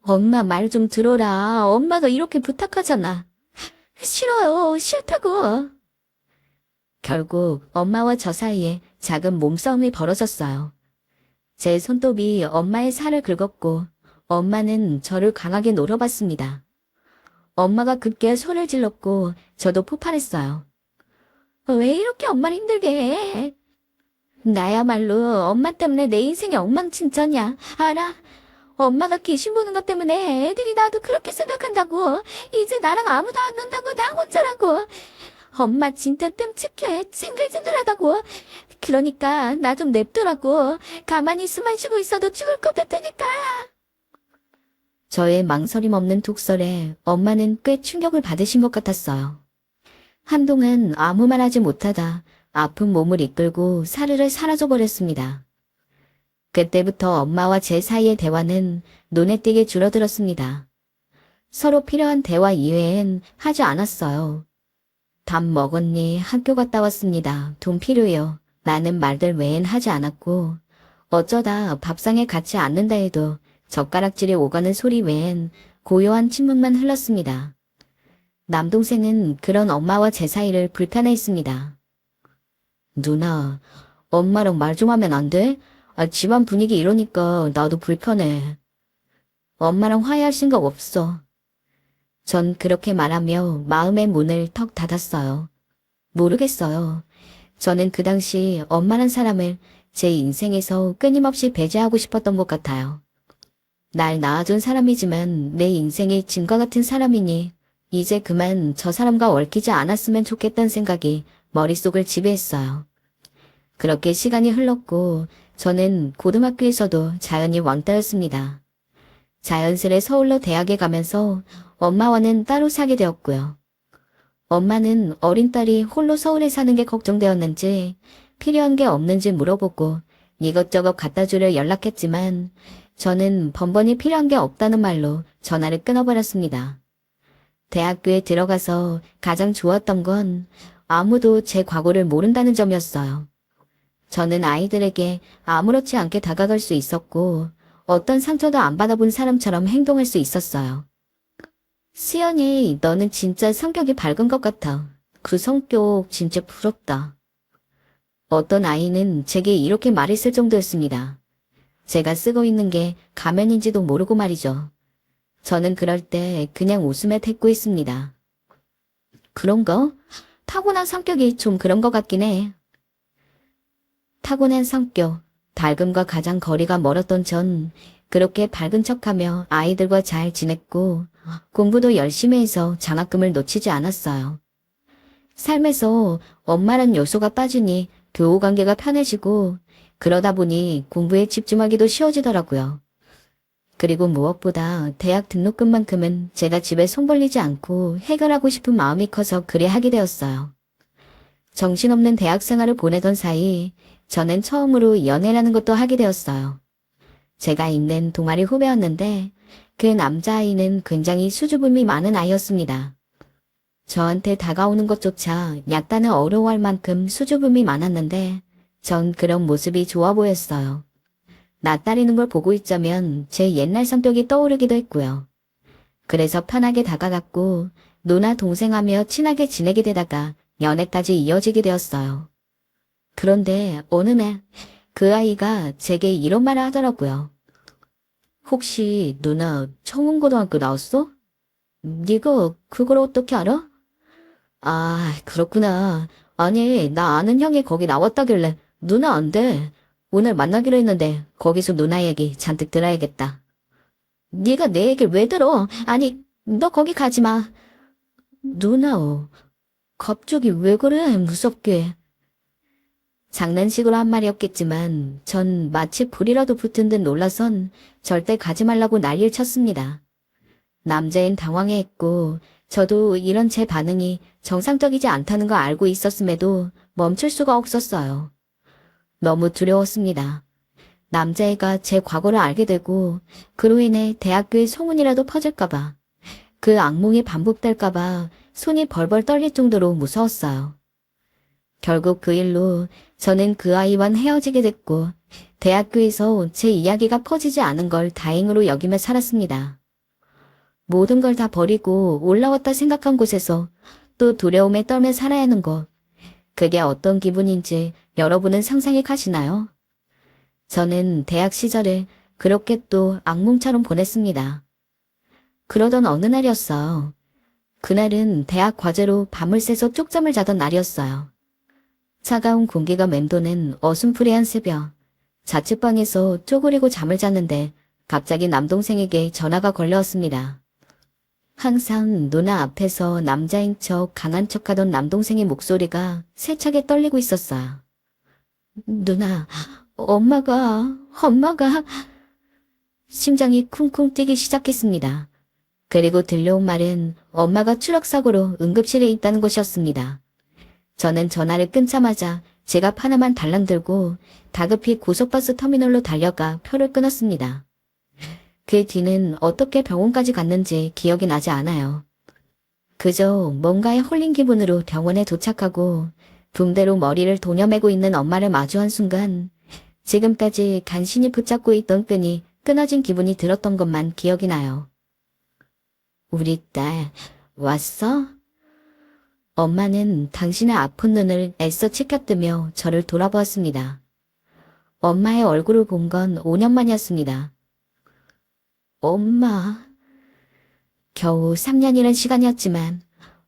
엄마 말 좀 들어라. 엄마가 이렇게 부탁하잖아. 싫어요, 싫다고. 결국 엄마와 저 사이에 작은 몸싸움이 벌어졌어요. 제 손톱이 엄마의 살을 긁었고 엄마는 저를 강하게 노려봤습니다. 엄마가 급기야 소리를 질렀고 저도 폭발했어요. 왜 이렇게 엄마를 힘들게 해? 나야말로 엄마 때문에 내 인생이 엉망진창이야. 알아? 엄마가 귀신 보는 것 때문에 애들이 나도 그렇게 생각한다고. 이제 나랑 아무도 안 논다고 나 혼자라고. 엄마 진짜 끔찍해. 징글징글하다고. 그러니까 나 좀 냅두라고. 가만히 숨만 쉬고 있어도 죽을 것 같다니까. 저의 망설임 없는 독설에 엄마는 꽤 충격을 받으신 것 같았어요. 한동안 아무 말 하지 못하다 아픈 몸을 이끌고 사르르 사라져버렸습니다. 그때부터 엄마와 제 사이의 대화는 눈에 띄게 줄어들었습니다. 서로 필요한 대화 이외엔 하지 않았어요. 밥 먹었니? 학교 갔다 왔습니다. 돈 필요해요. 라는 말들 외엔 하지 않았고 어쩌다 밥상에 같이 앉는다 해도 젓가락질이 오가는 소리 외엔 고요한 침묵만 흘렀습니다. 남동생은 그런 엄마와 제 사이를 불편해했습니다. 누나, 엄마랑 말 좀 하면 안 돼? 집안 분위기 이러니까 나도 불편해. 엄마랑 화해할 생각 없어. 전 그렇게 말하며 마음의 문을 턱 닫았어요. 모르겠어요. 저는 그 당시 엄마란 사람을 제 인생에서 끊임없이 배제하고 싶었던 것 같아요. 날 낳아준 사람이지만 내 인생의 짐과 같은 사람이니 이제 그만 저 사람과 얽히지 않았으면 좋겠다는 생각이 머릿속을 지배했어요. 그렇게 시간이 흘렀고 저는 고등학교에서도 자연히 왕따였습니다. 자연스레 서울로 대학에 가면서 엄마와는 따로 살게 되었고요. 엄마는 어린 딸이 홀로 서울에 사는 게 걱정되었는지 필요한 게 없는지 물어보고 이것저것 갖다 주려 연락했지만 저는 번번이 필요한 게 없다는 말로 전화를 끊어버렸습니다. 대학교에 들어가서 가장 좋았던 건 아무도 제 과거를 모른다는 점이었어요. 저는 아이들에게 아무렇지 않게 다가갈 수 있었고 어떤 상처도 안 받아본 사람처럼 행동할 수 있었어요. 수연이 너는 진짜 성격이 밝은 것 같아. 그 성격 진짜 부럽다. 어떤 아이는 제게 이렇게 말했을 정도였습니다. 제가 쓰고 있는 게 가면인지도 모르고 말이죠. 저는 그럴 때 그냥 웃으며 대꾸했습니다. 그런가? 타고난 성격이 좀 그런 것 같긴 해. 타고난 성격, 밝음과 가장 거리가 멀었던 전 그렇게 밝은 척하며 아이들과 잘 지냈고 공부도 열심히 해서 장학금을 놓치지 않았어요. 삶에서 엄마란 요소가 빠지니 교우관계가 편해지고 그러다 보니 공부에 집중하기도 쉬워지더라고요. 그리고 무엇보다 대학 등록금만큼은 제가 집에 손 벌리지 않고 해결하고 싶은 마음이 커서 그래 하게 되었어요. 정신없는 대학 생활을 보내던 사이 저는 처음으로 연애라는 것도 하게 되었어요. 제가 있는 동아리 후배였는데 그 남자아이는 굉장히 수줍음이 많은 아이였습니다. 저한테 다가오는 것조차 약간은 어려워할 만큼 수줍음이 많았는데 전 그런 모습이 좋아 보였어요. 낯가리는 걸 보고 있자면 제 옛날 성격이 떠오르기도 했고요. 그래서 편하게 다가갔고 누나 동생하며 친하게 지내게 되다가 연애까지 이어지게 되었어요. 그런데 어느 날 그 아이가 제게 이런 말을 하더라고요. 혹시 누나 청운고등학교 나왔어? 네가 그걸 어떻게 알아? 아, 그렇구나. 아니, 나 아는 형이 거기 나왔다길래 누나 안 돼. 오늘 만나기로 했는데 거기서 누나 얘기 잔뜩 들어야겠다. 네가 내 얘기를 왜 들어? 아니, 너 거기 가지 마. 누나, 갑자기 왜 그래? 무섭게. 장난식으로 한 말이었겠지만 전 마치 불이라도 붙은 듯 놀라선 절대 가지 말라고 난리를 쳤습니다. 남자인 당황해했고 저도 이런 제 반응이 정상적이지 않다는 걸 알고 있었음에도 멈출 수가 없었어요. 너무 두려웠습니다. 남자애가 제 과거를 알게 되고 그로 인해 대학교에 소문이라도 퍼질까봐, 그 악몽이 반복될까봐 손이 벌벌 떨릴 정도로 무서웠어요. 결국 그 일로 저는 그 아이와 헤어지게 됐고 대학교에서 제 이야기가 퍼지지 않은 걸 다행으로 여기며 살았습니다. 모든 걸 다 버리고 올라왔다 생각한 곳에서 또 두려움에 떨며 살아야 하는 것. 그게 어떤 기분인지 여러분은 상상이 가시나요? 저는 대학 시절을 그렇게 또 악몽처럼 보냈습니다. 그러던 어느 날이었어요. 그날은 대학 과제로 밤을 새서 쪽잠을 자던 날이었어요. 차가운 공기가 맴도는 어슴푸레한 새벽. 자취방에서 쪼그리고 잠을 잤는데 갑자기 남동생에게 전화가 걸려왔습니다. 항상 누나 앞에서 남자인 척 강한 척하던 남동생의 목소리가 세차게 떨리고 있었어요. 누나, 엄마가... 심장이 쿵쿵 뛰기 시작했습니다. 그리고 들려온 말은 엄마가 추락사고로 응급실에 있다는 것이었습니다. 저는 전화를 끊자마자 지갑 하나만 달랑 들고 다급히 고속버스 터미널로 달려가 표를 끊었습니다. 그 뒤는 어떻게 병원까지 갔는지 기억이 나지 않아요. 그저 뭔가에 홀린 기분으로 병원에 도착하고 붕대로 머리를 도녀매고 있는 엄마를 마주한 순간 지금까지 간신히 붙잡고 있던 끈이 끊어진 기분이 들었던 것만 기억이 나요. 우리 딸, 왔어? 엄마는 당신의 아픈 눈을 애써 치켜뜨며 저를 돌아보았습니다. 엄마의 얼굴을 본 건 5년 만이었습니다. 엄마. 겨우 3년이란 시간이었지만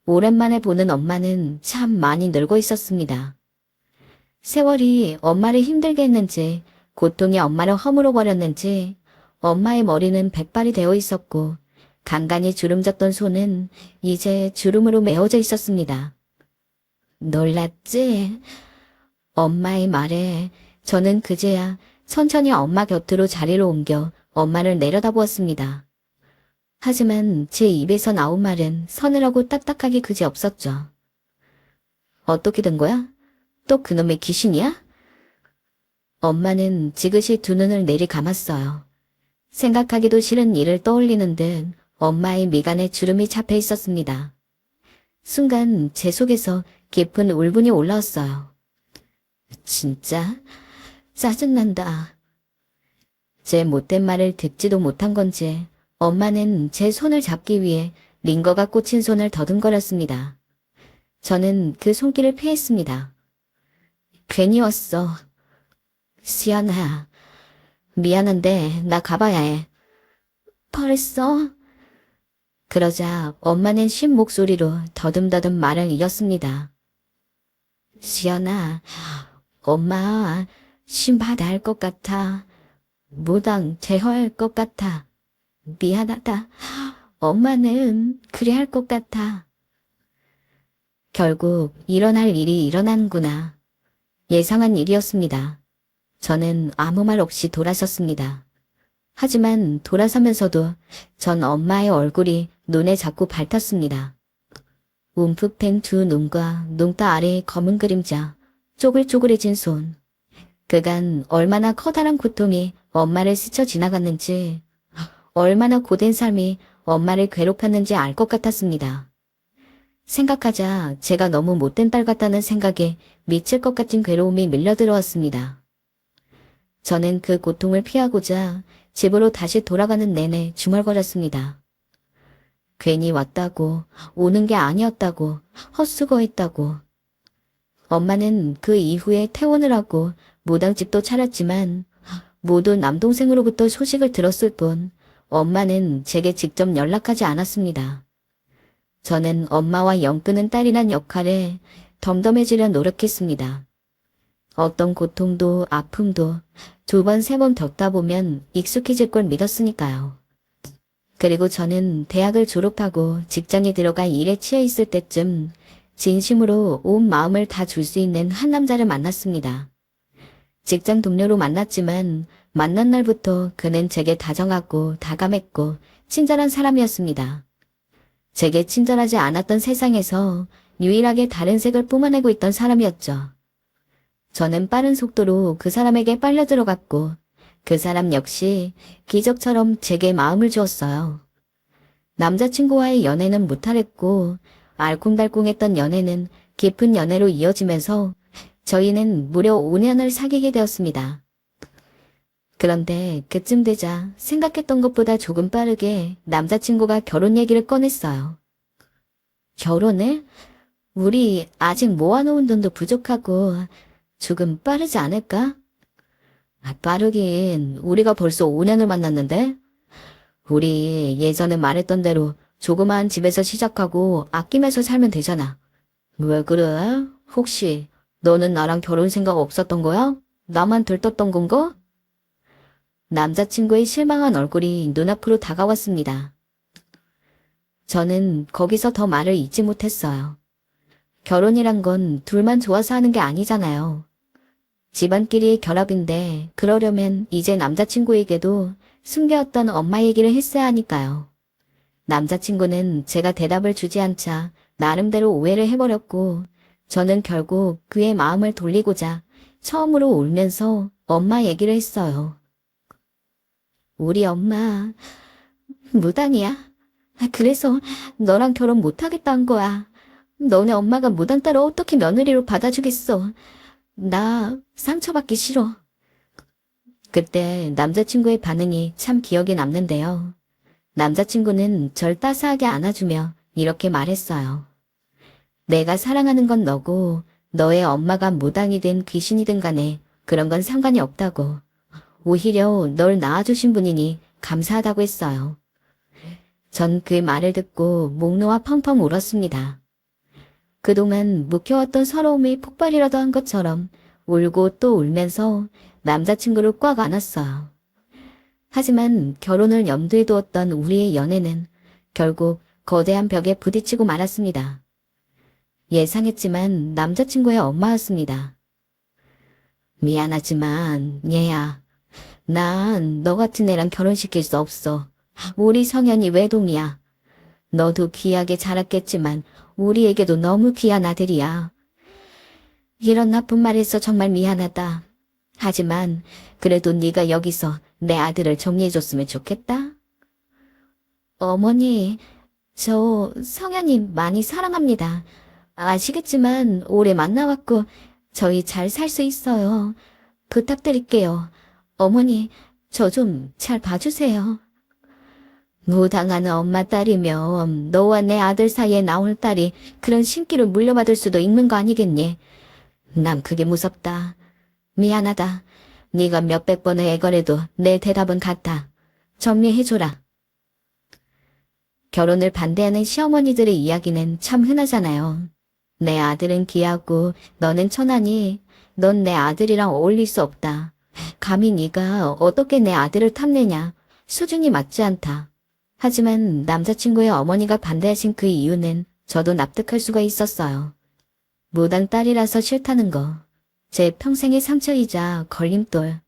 오랜만에 보는 엄마는 참 많이 늙어 있었습니다. 세월이 엄마를 힘들게 했는지 고통이 엄마를 허물어 버렸는지 엄마의 머리는 백발이 되어 있었고 간간히 주름졌던 손은 이제 주름으로 메어져 있었습니다. 놀랐지? 엄마의 말에 저는 그제야 천천히 엄마 곁으로 자리를 옮겨 엄마를 내려다보았습니다. 하지만 제 입에서 나온 말은 서늘하고 딱딱하게 그지없었죠. 어떻게 된 거야? 또 그놈의 귀신이야? 엄마는 지그시 두 눈을 내리감았어요. 생각하기도 싫은 일을 떠올리는 듯 엄마의 미간에 주름이 잡혀 있었습니다. 순간 제 속에서 깊은 울분이 올라왔어요. 진짜 짜증난다. 제 못된 말을 듣지도 못한 건지 엄마는 제 손을 잡기 위해 링거가 꽂힌 손을 더듬거렸습니다. 저는 그 손길을 피했습니다. 괜히 왔어. 시연아, 미안한데 나 가봐야 해. 벌써? 그러자 엄마는 쉰 목소리로 더듬더듬 말을 이었습니다. 시연아, 엄마 신받아야 할 것 같아. 무당 제허할 것 같아. 미안하다. 엄마는 그래야 할 것 같아. 결국 일어날 일이 일어나는구나. 예상한 일이었습니다. 저는 아무 말 없이 돌아섰습니다. 하지만 돌아서면서도 전 엄마의 얼굴이 눈에 자꾸 밟혔습니다. 움푹 팬 두 눈과 눈가 아래의 검은 그림자, 쪼글쪼글해진 손. 그간 얼마나 커다란 고통이 엄마를 스쳐 지나갔는지, 얼마나 고된 삶이 엄마를 괴롭혔는지 알 것 같았습니다. 생각하자 제가 너무 못된 딸 같다는 생각에 미칠 것 같은 괴로움이 밀려들어왔습니다. 저는 그 고통을 피하고자 집으로 다시 돌아가는 내내 중얼거렸습니다. 괜히 왔다고, 오는 게 아니었다고, 헛수고했다고. 엄마는 그 이후에 퇴원을 하고 무당집도 차렸지만 모두 남동생으로부터 소식을 들었을 뿐 엄마는 제게 직접 연락하지 않았습니다. 저는 엄마와 영 끊은 딸이란 역할에 덤덤해지려 노력했습니다. 어떤 고통도 아픔도 두 번, 세 번 겪다 보면 익숙해질 걸 믿었으니까요. 그리고 저는 대학을 졸업하고 직장에 들어가 일에 치여 있을 때쯤 진심으로 온 마음을 다 줄 수 있는 한 남자를 만났습니다. 직장 동료로 만났지만 만난 날부터 그는 제게 다정하고 다감했고 친절한 사람이었습니다. 제게 친절하지 않았던 세상에서 유일하게 다른 색을 뿜어내고 있던 사람이었죠. 저는 빠른 속도로 그 사람에게 빨려 들어갔고 그 사람 역시 기적처럼 제게 마음을 주었어요. 남자친구와의 연애는 무탈했고 알콩달콩했던 연애는 깊은 연애로 이어지면서 저희는 무려 5년을 사귀게 되었습니다. 그런데 그쯤 되자 생각했던 것보다 조금 빠르게 남자친구가 결혼 얘기를 꺼냈어요. 결혼을? 우리 아직 모아놓은 돈도 부족하고 조금 빠르지 않을까? 빠르긴 우리가 벌써 5년을 만났는데? 우리 예전에 말했던 대로 조그마한 집에서 시작하고 아끼면서 살면 되잖아. 왜 그래? 혹시 너는 나랑 결혼 생각 없었던 거야? 나만 들떴던 건가? 남자친구의 실망한 얼굴이 눈앞으로 다가왔습니다. 저는 거기서 더 말을 잇지 못했어요. 결혼이란 건 둘만 좋아서 하는 게 아니잖아요. 집안끼리의 결합인데 그러려면 이제 남자친구에게도 숨겨왔던 엄마 얘기를 했어야 하니까요. 남자친구는 제가 대답을 주지 않자 나름대로 오해를 해버렸고 저는 결국 그의 마음을 돌리고자 처음으로 울면서 엄마 얘기를 했어요. 우리 엄마 무당이야. 그래서 너랑 결혼 못하겠다는 거야. 너네 엄마가 무당 딸을 어떻게 며느리로 받아주겠어. 나 상처받기 싫어. 그때 남자친구의 반응이 참 기억에 남는데요. 남자친구는 절 따스하게 안아주며 이렇게 말했어요. 내가 사랑하는 건 너고 너의 엄마가 무당이든 귀신이든 간에 그런 건 상관이 없다고. 오히려 널 낳아주신 분이니 감사하다고 했어요. 전 그 말을 듣고 목 놓아 펑펑 울었습니다. 그동안 묵혀왔던 서러움이 폭발이라도 한 것처럼 울고 또 울면서 남자친구를 꽉 안았어요. 하지만 결혼을 염두에 두었던 우리의 연애는 결국 거대한 벽에 부딪히고 말았습니다. 예상했지만 남자친구의 엄마였습니다. 미안하지만 얘야, 난 너 같은 애랑 결혼시킬 수 없어. 우리 성현이 외동이야. 너도 귀하게 자랐겠지만 우리에게도 너무 귀한 아들이야. 이런 나쁜 말 해서 정말 미안하다. 하지만 그래도 네가 여기서 내 아들을 정리해줬으면 좋겠다. 어머니, 저 성현이 많이 사랑합니다. 아시겠지만 오래 만나왔고 저희 잘 살 수 있어요. 부탁드릴게요. 어머니, 저 좀 잘 봐주세요. 무당하는 엄마 딸이면 너와 내 아들 사이에 나올 딸이 그런 신기를 물려받을 수도 있는 거 아니겠니? 난 그게 무섭다. 미안하다. 네가 몇백 번을 애걸해도 내 대답은 같아. 정리해줘라. 결혼을 반대하는 시어머니들의 이야기는 참 흔하잖아요. 내 아들은 귀하고 너는 천하니 넌 내 아들이랑 어울릴 수 없다. 감히 네가 어떻게 내 아들을 탐내냐. 수준이 맞지 않다. 하지만 남자친구의 어머니가 반대하신 그 이유는 저도 납득할 수가 있었어요. 무당 딸이라서 싫다는 거. 제 평생의 상처이자 걸림돌.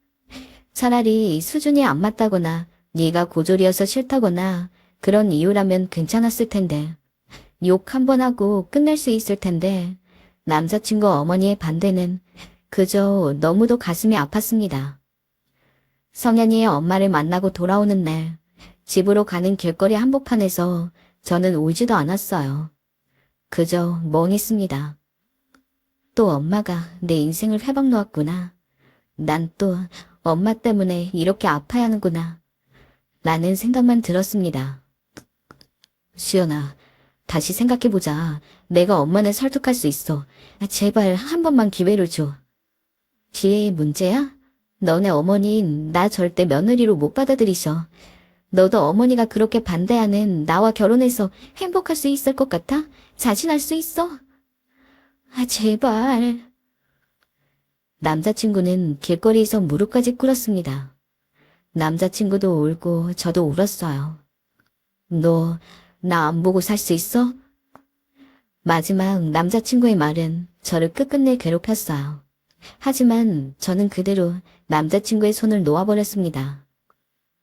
차라리 수준이 안 맞다거나 네가 고졸이어서 싫다거나 그런 이유라면 괜찮았을 텐데. 욕 한 번 하고 끝낼 수 있을 텐데 남자친구 어머니의 반대는 그저 너무도 가슴이 아팠습니다. 성현이의 엄마를 만나고 돌아오는 날 집으로 가는 길거리 한복판에서 저는 울지도 않았어요. 그저 멍했습니다. 또 엄마가 내 인생을 회방 놓았구나. 난 또 엄마 때문에 이렇게 아파야 하는구나. 라는 생각만 들었습니다. 수연아, 다시 생각해보자. 내가 엄마를 설득할 수 있어. 제발 한 번만 기회를 줘. 기회의 문제야? 너네 어머니는 나 절대 며느리로 못 받아들이셔. 너도 어머니가 그렇게 반대하는 나와 결혼해서 행복할 수 있을 것 같아? 자신할 수 있어? 제발. 남자친구는 길거리에서 무릎까지 꿇었습니다. 남자친구도 울고 저도 울었어요. 너 나 안 보고 살 수 있어? 마지막 남자친구의 말은 저를 끝끝내 괴롭혔어요. 하지만 저는 그대로 남자친구의 손을 놓아버렸습니다.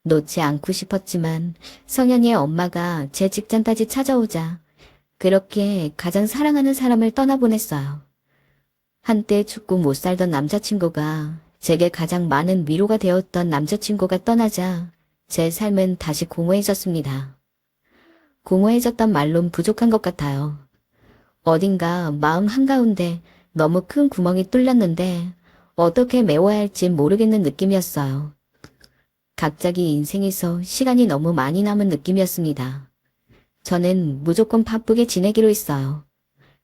놓지 않고 싶었지만 성현이의 엄마가 제 직장까지 찾아오자 그렇게 가장 사랑하는 사람을 떠나보냈어요. 한때 죽고 못 살던 남자친구가 제게 가장 많은 위로가 되었던 남자친구가 떠나자 제 삶은 다시 공허해졌습니다. 공허해졌단 말론 부족한 것 같아요. 어딘가 마음 한가운데 너무 큰 구멍이 뚫렸는데 어떻게 메워야 할지 모르겠는 느낌이었어요. 갑자기 인생에서 시간이 너무 많이 남은 느낌이었습니다. 저는 무조건 바쁘게 지내기로 했어요.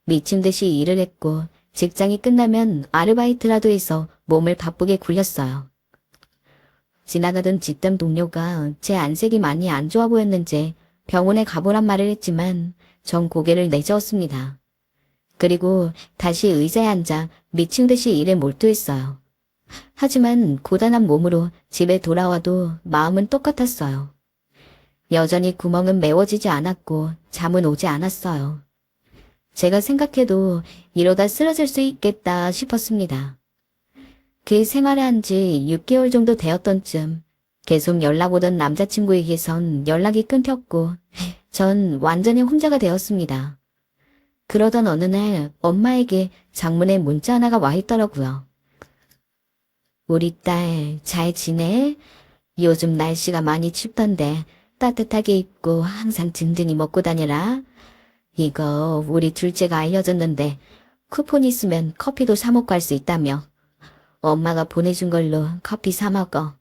미친 듯이 일을 했고 직장이 끝나면 아르바이트라도 해서 몸을 바쁘게 굴렸어요. 지나가던 직장 동료가 제 안색이 많이 안 좋아 보였는지 병원에 가보란 말을 했지만 전 고개를 내저었습니다. 그리고 다시 의자에 앉아 미친 듯이 일에 몰두했어요. 하지만 고단한 몸으로 집에 돌아와도 마음은 똑같았어요. 여전히 구멍은 메워지지 않았고 잠은 오지 않았어요. 제가 생각해도 이러다 쓰러질 수 있겠다 싶었습니다. 그 생활을 한 지 6개월 정도 되었던 쯤 계속 연락 오던 남자친구에게선 연락이 끊겼고 전 완전히 혼자가 되었습니다. 그러던 어느 날 엄마에게 장문의 문자 하나가 와 있더라고요. 우리 딸 잘 지내? 요즘 날씨가 많이 춥던데 따뜻하게 입고 항상 든든히 먹고 다녀라. 이거 우리 둘째가 알려줬는데 쿠폰 있으면 커피도 사 먹고 할 수 있다며. 엄마가 보내준 걸로 커피 사 먹어.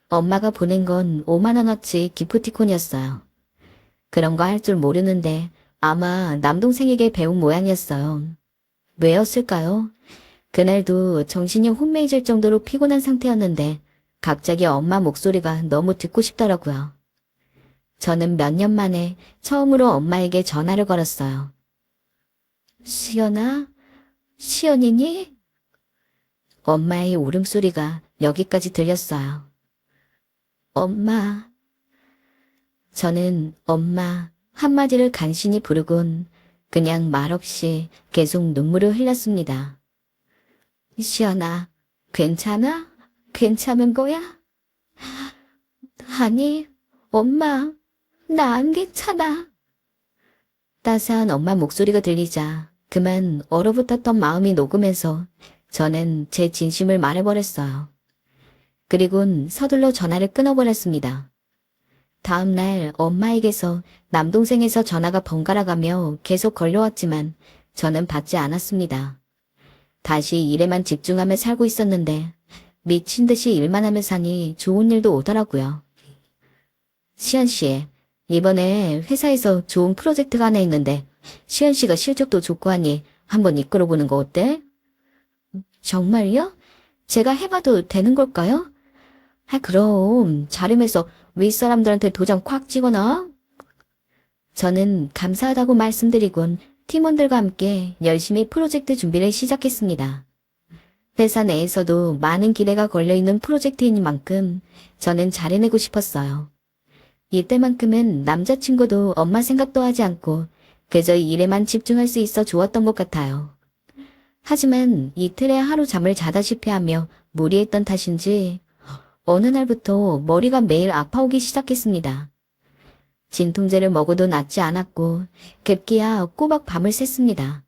엄마가 보낸 건 5만 원어치 기프티콘이었어요. 그런 거 할 줄 모르는데 아마 남동생에게 배운 모양이었어요. 왜였을까요? 그날도 정신이 혼미해질 정도로 피곤한 상태였는데 갑자기 엄마 목소리가 너무 듣고 싶더라고요. 저는 몇 년 만에 처음으로 엄마에게 전화를 걸었어요. 시연아? 시연이니? 엄마의 울음소리가 여기까지 들렸어요. 엄마. 저는 엄마 한마디를 간신히 부르곤 그냥 말없이 계속 눈물을 흘렸습니다. 시연아, 괜찮아? 괜찮은 거야? 아니, 엄마, 나 안 괜찮아. 따스한 엄마 목소리가 들리자 그만 얼어붙었던 마음이 녹으면서 저는 제 진심을 말해버렸어요. 그리곤 서둘러 전화를 끊어버렸습니다. 다음 날 엄마에게서 남동생에서 전화가 번갈아가며 계속 걸려왔지만 저는 받지 않았습니다. 다시 일에만 집중하며 살고 있었는데 미친 듯이 일만 하며 사니 좋은 일도 오더라고요. 시연 씨, 이번에 회사에서 좋은 프로젝트가 하나 있는데 시연 씨가 실적도 좋고 하니 한번 이끌어보는 거 어때? 정말요? 제가 해봐도 되는 걸까요? 그럼 잘하면서 윗사람들한테 도장 콱 찍어놔. 저는 감사하다고 말씀드리곤 팀원들과 함께 열심히 프로젝트 준비를 시작했습니다. 회사 내에서도 많은 기대가 걸려있는 프로젝트인 만큼 저는 잘해내고 싶었어요. 이때만큼은 남자친구도 엄마 생각도 하지 않고 그저 일에만 집중할 수 있어 좋았던 것 같아요. 하지만 이틀에 하루 잠을 자다시피 하며 무리했던 탓인지 어느 날부터 머리가 매일 아파오기 시작했습니다. 진통제를 먹어도 낫지 않았고 급기야 꼬박 밤을 샜습니다.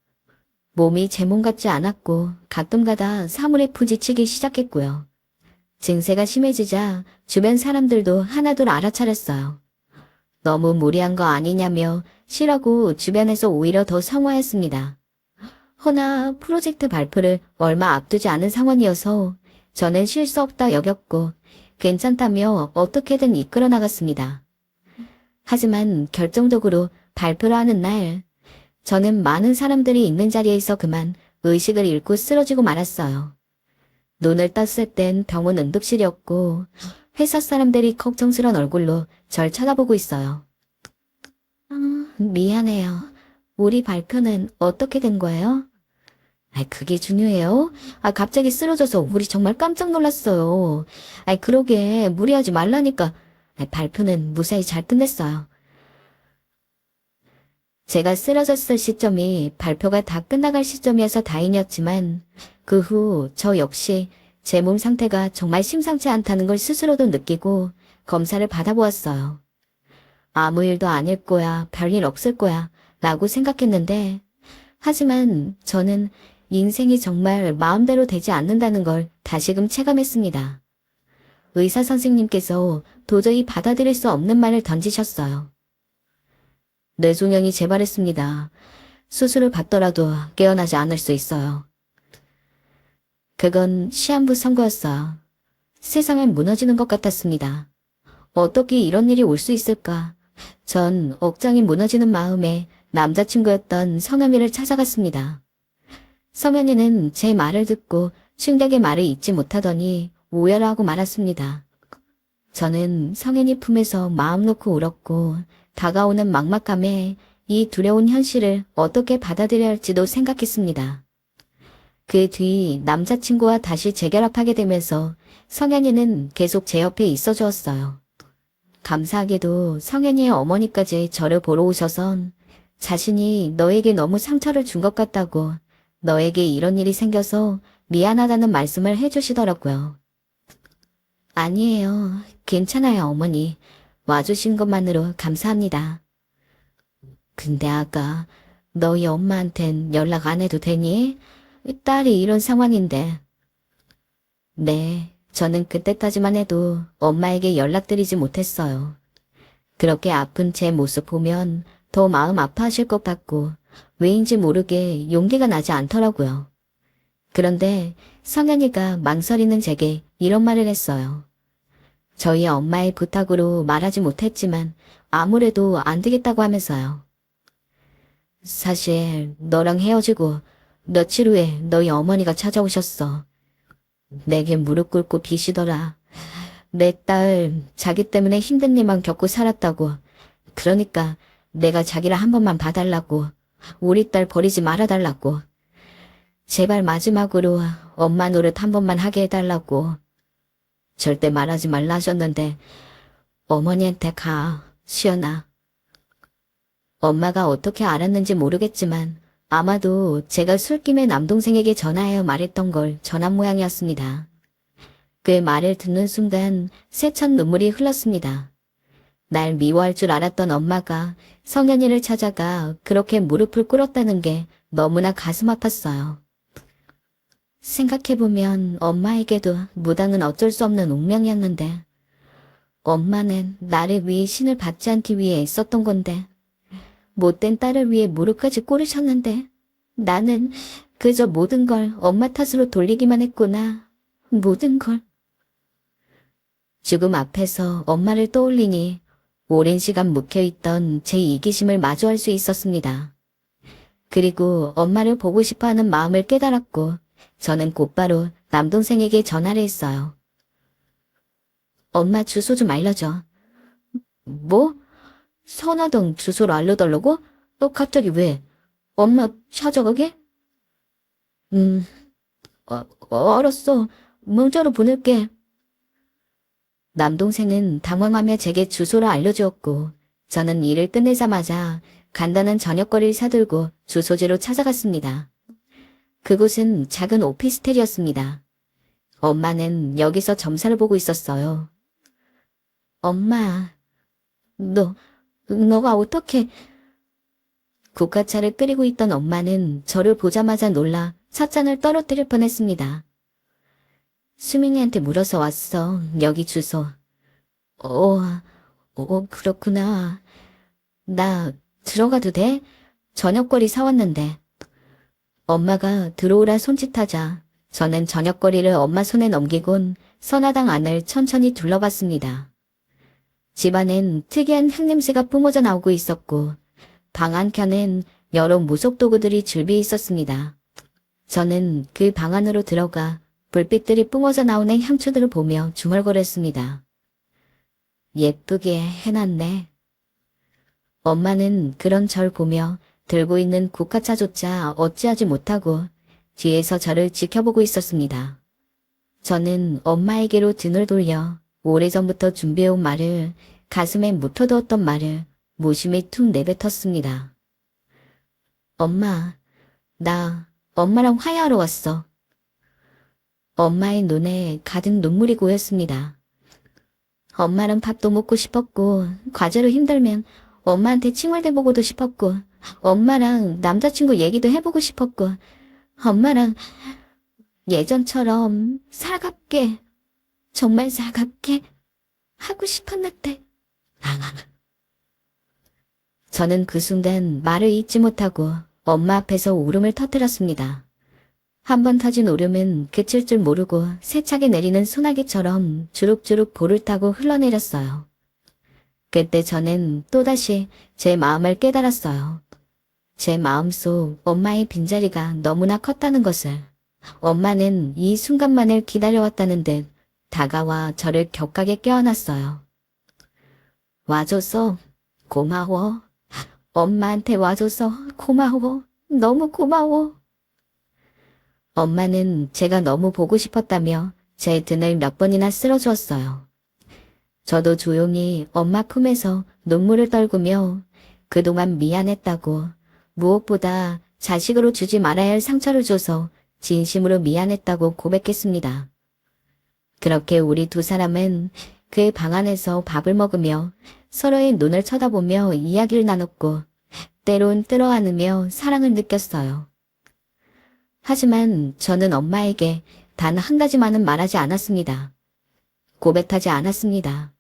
몸이 제 몸 같지 않았고 가끔가다 사물에 부딪히기 시작했고요. 증세가 심해지자 주변 사람들도 하나둘 알아차렸어요. 너무 무리한 거 아니냐며 쉬라고 주변에서 오히려 더 성화했습니다. 허나 프로젝트 발표를 얼마 앞두지 않은 상황이어서 저는 쉴 수 없다 여겼고 괜찮다며 어떻게든 이끌어 나갔습니다. 하지만 결정적으로 발표를 하는 날 저는 많은 사람들이 있는 자리에서 그만 의식을 잃고 쓰러지고 말았어요. 눈을 떴을 땐 병원 응급실이었고 회사 사람들이 걱정스런 얼굴로 절 쳐다보고 있어요. 미안해요. 우리 발표는 어떻게 된 거예요? 그게 중요해요? 갑자기 쓰러져서 우리 정말 깜짝 놀랐어요. 그러게 무리하지 말라니까. 발표는 무사히 잘 끝냈어요. 제가 쓰러졌을 시점이 발표가 다 끝나갈 시점이어서 다행이었지만 그 후 저 역시 제 몸 상태가 정말 심상치 않다는 걸 스스로도 느끼고 검사를 받아보았어요. 아무 일도 아닐 거야, 별일 없을 거야 라고 생각했는데 하지만 저는 인생이 정말 마음대로 되지 않는다는 걸 다시금 체감했습니다. 의사 선생님께서 도저히 받아들일 수 없는 말을 던지셨어요. 뇌종양이 재발했습니다. 수술을 받더라도 깨어나지 않을 수 있어요. 그건 시한부 선고였어요. 세상은 무너지는 것 같았습니다. 어떻게 이런 일이 올 수 있을까? 전 억장이 무너지는 마음에 남자친구였던 성현이를 찾아갔습니다. 성현이는 제 말을 듣고 충격의 말을 잊지 못하더니 오열하고 말았습니다. 저는 성현이 품에서 마음 놓고 울었고 다가오는 막막함에 이 두려운 현실을 어떻게 받아들여야 할지도 생각했습니다. 그 뒤 남자친구와 다시 재결합하게 되면서 성현이는 계속 제 옆에 있어 주었어요. 감사하게도 성현이의 어머니까지 저를 보러 오셔선 자신이 너에게 너무 상처를 준 것 같다고 너에게 이런 일이 생겨서 미안하다는 말씀을 해주시더라고요. 아니에요. 괜찮아요, 어머니. 와주신 것만으로 감사합니다. 근데 아까 너희 엄마한텐 연락 안 해도 되니? 딸이 이런 상황인데. 네, 저는 그때까지만 해도 엄마에게 연락드리지 못했어요. 그렇게 아픈 제 모습 보면 더 마음 아파하실 것 같고 왜인지 모르게 용기가 나지 않더라고요. 그런데 성현이가 망설이는 제게 이런 말을 했어요. 저희 엄마의 부탁으로 말하지 못했지만 아무래도 안 되겠다고 하면서요. 사실 너랑 헤어지고 며칠 후에 너희 어머니가 찾아오셨어. 내게 무릎 꿇고 비시더라. 내 딸 자기 때문에 힘든 일만 겪고 살았다고. 그러니까 내가 자기를 한 번만 봐달라고. 우리 딸 버리지 말아달라고. 제발 마지막으로 엄마 노릇 한 번만 하게 해달라고. 절대 말하지 말라 하셨는데 어머니한테 가, 시연아. 엄마가 어떻게 알았는지 모르겠지만 아마도 제가 술김에 남동생에게 전화하여 말했던 걸 전한 모양이었습니다. 그 말을 듣는 순간 세찬 눈물이 흘렀습니다. 날 미워할 줄 알았던 엄마가 성현이를 찾아가 그렇게 무릎을 꿇었다는 게 너무나 가슴 아팠어요. 생각해보면 엄마에게도 무당은 어쩔 수 없는 운명이었는데 엄마는 나를 위해 신을 받지 않기 위해 애썼던 건데 못된 딸을 위해 무릎까지 꿇으셨는데 나는 그저 모든 걸 엄마 탓으로 돌리기만 했구나. 모든 걸. 죽음 앞에서 엄마를 떠올리니 오랜 시간 묵혀있던 제 이기심을 마주할 수 있었습니다. 그리고 엄마를 보고 싶어하는 마음을 깨달았고 저는 곧바로 남동생에게 전화를 했어요. 엄마 주소 좀 알려줘. 뭐? 선화동 주소를 알려달라고? 너 갑자기 왜? 엄마 찾아가게? 알았어. 문자로 보낼게. 남동생은 당황하며 제게 주소를 알려주었고 저는 일을 끝내자마자 간단한 저녁거리를 사들고 주소지로 찾아갔습니다. 그곳은 작은 오피스텔이었습니다. 엄마는 여기서 점사를 보고 있었어요. 엄마, 너가 어떻게... 국화차를 끓이고 있던 엄마는 저를 보자마자 놀라 찻잔을 떨어뜨릴 뻔했습니다. 수민이한테 물어서 왔어. 여기 주소. 그렇구나. 나 들어가도 돼? 저녁거리 사왔는데. 엄마가 들어오라 손짓하자 저는 저녁거리를 엄마 손에 넘기곤 선화당 안을 천천히 둘러봤습니다. 집안엔 특이한 흙냄새가 뿜어져 나오고 있었고 방 한켠엔 여러 무속 도구들이 줄비어 있었습니다. 저는 그 방 안으로 들어가 불빛들이 뿜어져 나오는 향초들을 보며 중얼거렸습니다. 예쁘게 해놨네. 엄마는 그런 절 보며 들고 있는 국화차조차 어찌하지 못하고 뒤에서 저를 지켜보고 있었습니다. 저는 엄마에게로 등을 돌려 오래전부터 준비해온 말을, 가슴에 묻혀두었던 말을 무심히 툭 내뱉었습니다. 엄마, 나 엄마랑 화해하러 왔어. 엄마의 눈에 가득 눈물이 고였습니다. 엄마랑 밥도 먹고 싶었고, 과제로 힘들면 엄마한테 칭얼대보고도 싶었고, 엄마랑 남자친구 얘기도 해보고 싶었고, 엄마랑 예전처럼 살갑게, 정말 살갑게 하고 싶었는데. 저는 그 순간 말을 잇지 못하고 엄마 앞에서 울음을 터뜨렸습니다. 한 번 터진 울음은 그칠 줄 모르고 세차게 내리는 소나기처럼 주룩주룩 볼을 타고 흘러내렸어요. 그때 저는 또다시 제 마음을 깨달았어요. 제 마음속 엄마의 빈자리가 너무나 컸다는 것을. 엄마는 이 순간만을 기다려왔다는 듯 다가와 저를 격하게 껴안았어요. 와줘서 고마워. 엄마한테 와줘서 고마워. 너무 고마워. 엄마는 제가 너무 보고 싶었다며 제 등을 몇 번이나 쓸어주었어요. 저도 조용히 엄마 품에서 눈물을 떨구며 그동안 미안했다고, 무엇보다 자식으로 주지 말아야 할 상처를 줘서 진심으로 미안했다고 고백했습니다. 그렇게 우리 두 사람은 그 방 안에서 밥을 먹으며 서로의 눈을 쳐다보며 이야기를 나눴고, 때론 끌어안으며 사랑을 느꼈어요. 하지만 저는 엄마에게 단 한 가지만은 말하지 않았습니다. 고백하지 않았습니다.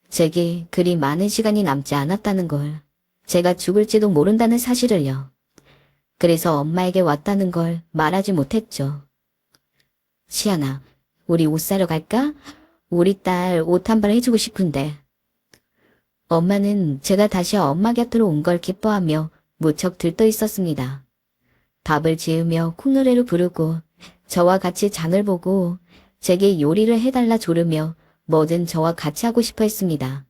제게 그리 많은 시간이 남지 않았다는 걸, 제가 죽을지도 모른다는 사실을요. 그래서 엄마에게 왔다는 걸 말하지 못했죠. 시연아, 우리 옷 사러 갈까? 우리 딸 옷 한 벌 해주고 싶은데. 엄마는 제가 다시 엄마 곁으로 온 걸 기뻐하며 무척 들떠 있었습니다. 밥을 지으며 콧노래를 부르고 저와 같이 장을 보고 제게 요리를 해달라 조르며 뭐든 저와 같이 하고 싶어 했습니다.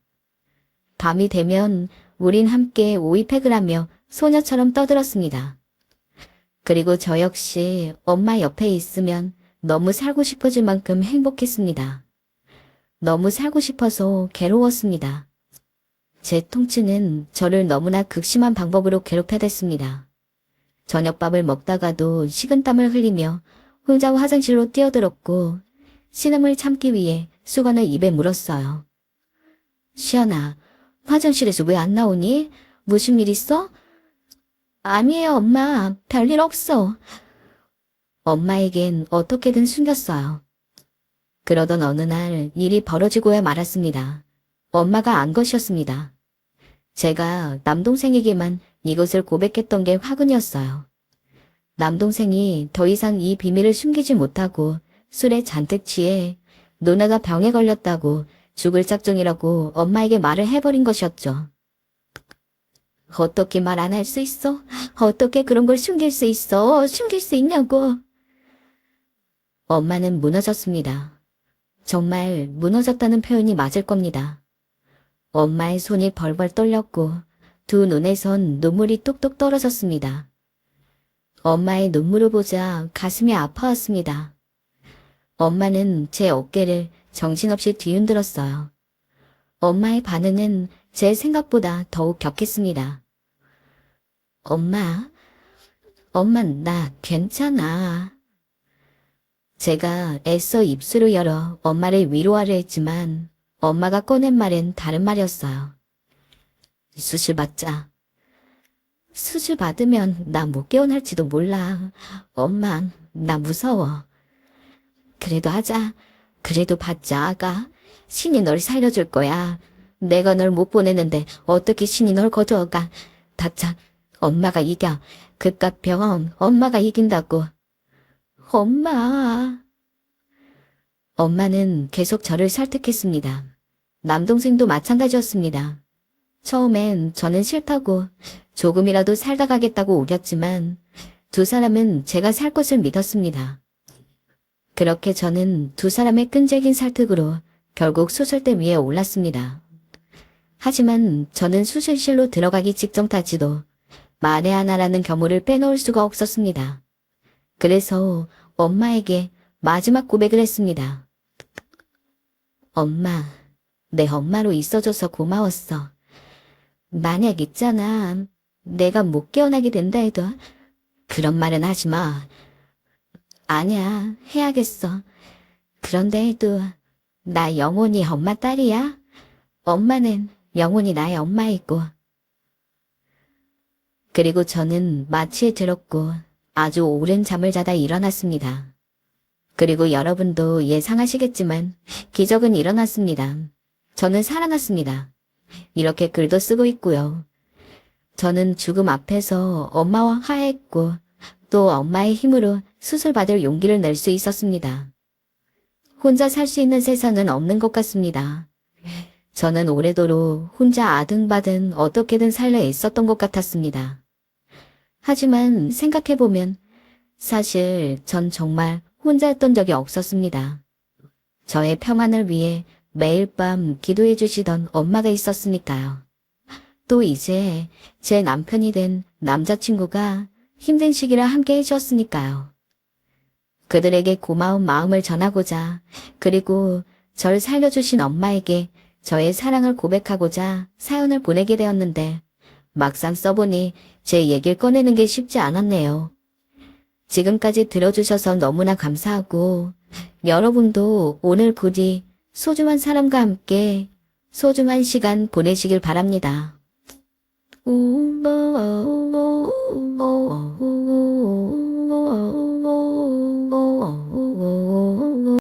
밤이 되면 우린 함께 오이팩을 하며 소녀처럼 떠들었습니다. 그리고 저 역시 엄마 옆에 있으면 너무 살고 싶어질 만큼 행복했습니다. 너무 살고 싶어서 괴로웠습니다. 제 통증은 저를 너무나 극심한 방법으로 괴롭혀댔습니다. 저녁밥을 먹다가도 식은땀을 흘리며 혼자 화장실로 뛰어들었고 신음을 참기 위해 수건을 입에 물었어요. 시연아, 화장실에서 왜 안 나오니? 무슨 일 있어? 아니에요, 엄마. 별일 없어. 엄마에겐 어떻게든 숨겼어요. 그러던 어느 날 일이 벌어지고야 말았습니다. 엄마가 안 것이었습니다. 제가 남동생에게만 이것을 고백했던 게 화근이었어요. 남동생이 더 이상 이 비밀을 숨기지 못하고 술에 잔뜩 취해 누나가 병에 걸렸다고 죽을 작정이라고 엄마에게 말을 해버린 것이었죠. 어떻게 말 안 할 수 있어? 어떻게 그런 걸 숨길 수 있어? 숨길 수 있냐고. 엄마는 무너졌습니다. 정말 무너졌다는 표현이 맞을 겁니다. 엄마의 손이 벌벌 떨렸고 두 눈에선 눈물이 뚝뚝 떨어졌습니다. 엄마의 눈물을 보자 가슴이 아파왔습니다. 엄마는 제 어깨를 정신없이 뒤흔들었어요. 엄마의 반응은 제 생각보다 더욱 격했습니다. 엄마, 나 괜찮아. 제가 애써 입술을 열어 엄마를 위로하려 했지만 엄마가 꺼낸 말은 다른 말이었어요. 수술 받자. 수술 받으면 나 못 깨어날지도 몰라. 엄마, 나 무서워. 그래도 하자. 그래도 받자, 아가. 신이 널 살려줄 거야. 내가 널 못 보내는데 어떻게 신이 널 거두어가. 다짜, 엄마가 이겨. 그깟 병원 엄마가 이긴다고. 엄마. 엄마는 계속 저를 설득했습니다. 남동생도 마찬가지였습니다. 처음엔 저는 싫다고 조금이라도 살다 가겠다고 우겼지만 두 사람은 제가 살 것을 믿었습니다. 그렇게 저는 두 사람의 끈질긴 설득으로 결국 수술대 위에 올랐습니다. 하지만 저는 수술실로 들어가기 직전까지도 만에 하나라는 겸호를 빼놓을 수가 없었습니다. 그래서 엄마에게 마지막 고백을 했습니다. 엄마, 내 엄마로 있어줘서 고마웠어. 만약 있잖아, 내가 못 깨어나게 된다 해도 그런 말은 하지 마. 아니야, 해야겠어. 그런데 해도 나 영원히 엄마 딸이야? 엄마는 영원히 나의 엄마이고. 그리고 저는 마취에 들었고 아주 오랜 잠을 자다 일어났습니다. 그리고 여러분도 예상하시겠지만 기적은 일어났습니다. 저는 살아났습니다. 이렇게 글도 쓰고 있고요. 저는 죽음 앞에서 엄마와 화해했고 또 엄마의 힘으로 수술받을 용기를 낼 수 있었습니다. 혼자 살 수 있는 세상은 없는 것 같습니다. 저는 오래도록 혼자 아등바등 어떻게든 살려 애썼던 것 같았습니다. 하지만 생각해보면 사실 전 정말 혼자였던 적이 없었습니다. 저의 평안을 위해 매일 밤 기도해 주시던 엄마가 있었으니까요. 또 이제 제 남편이 된 남자친구가 힘든 시기를 함께 해주었으니까요. 그들에게 고마운 마음을 전하고자 그리고 절 살려주신 엄마에게 저의 사랑을 고백하고자 사연을 보내게 되었는데 막상 써보니 제 얘기를 꺼내는 게 쉽지 않았네요. 지금까지 들어주셔서 너무나 감사하고 여러분도 오늘 부디 소중한 사람과 함께 소중한 시간 보내시길 바랍니다. 우와.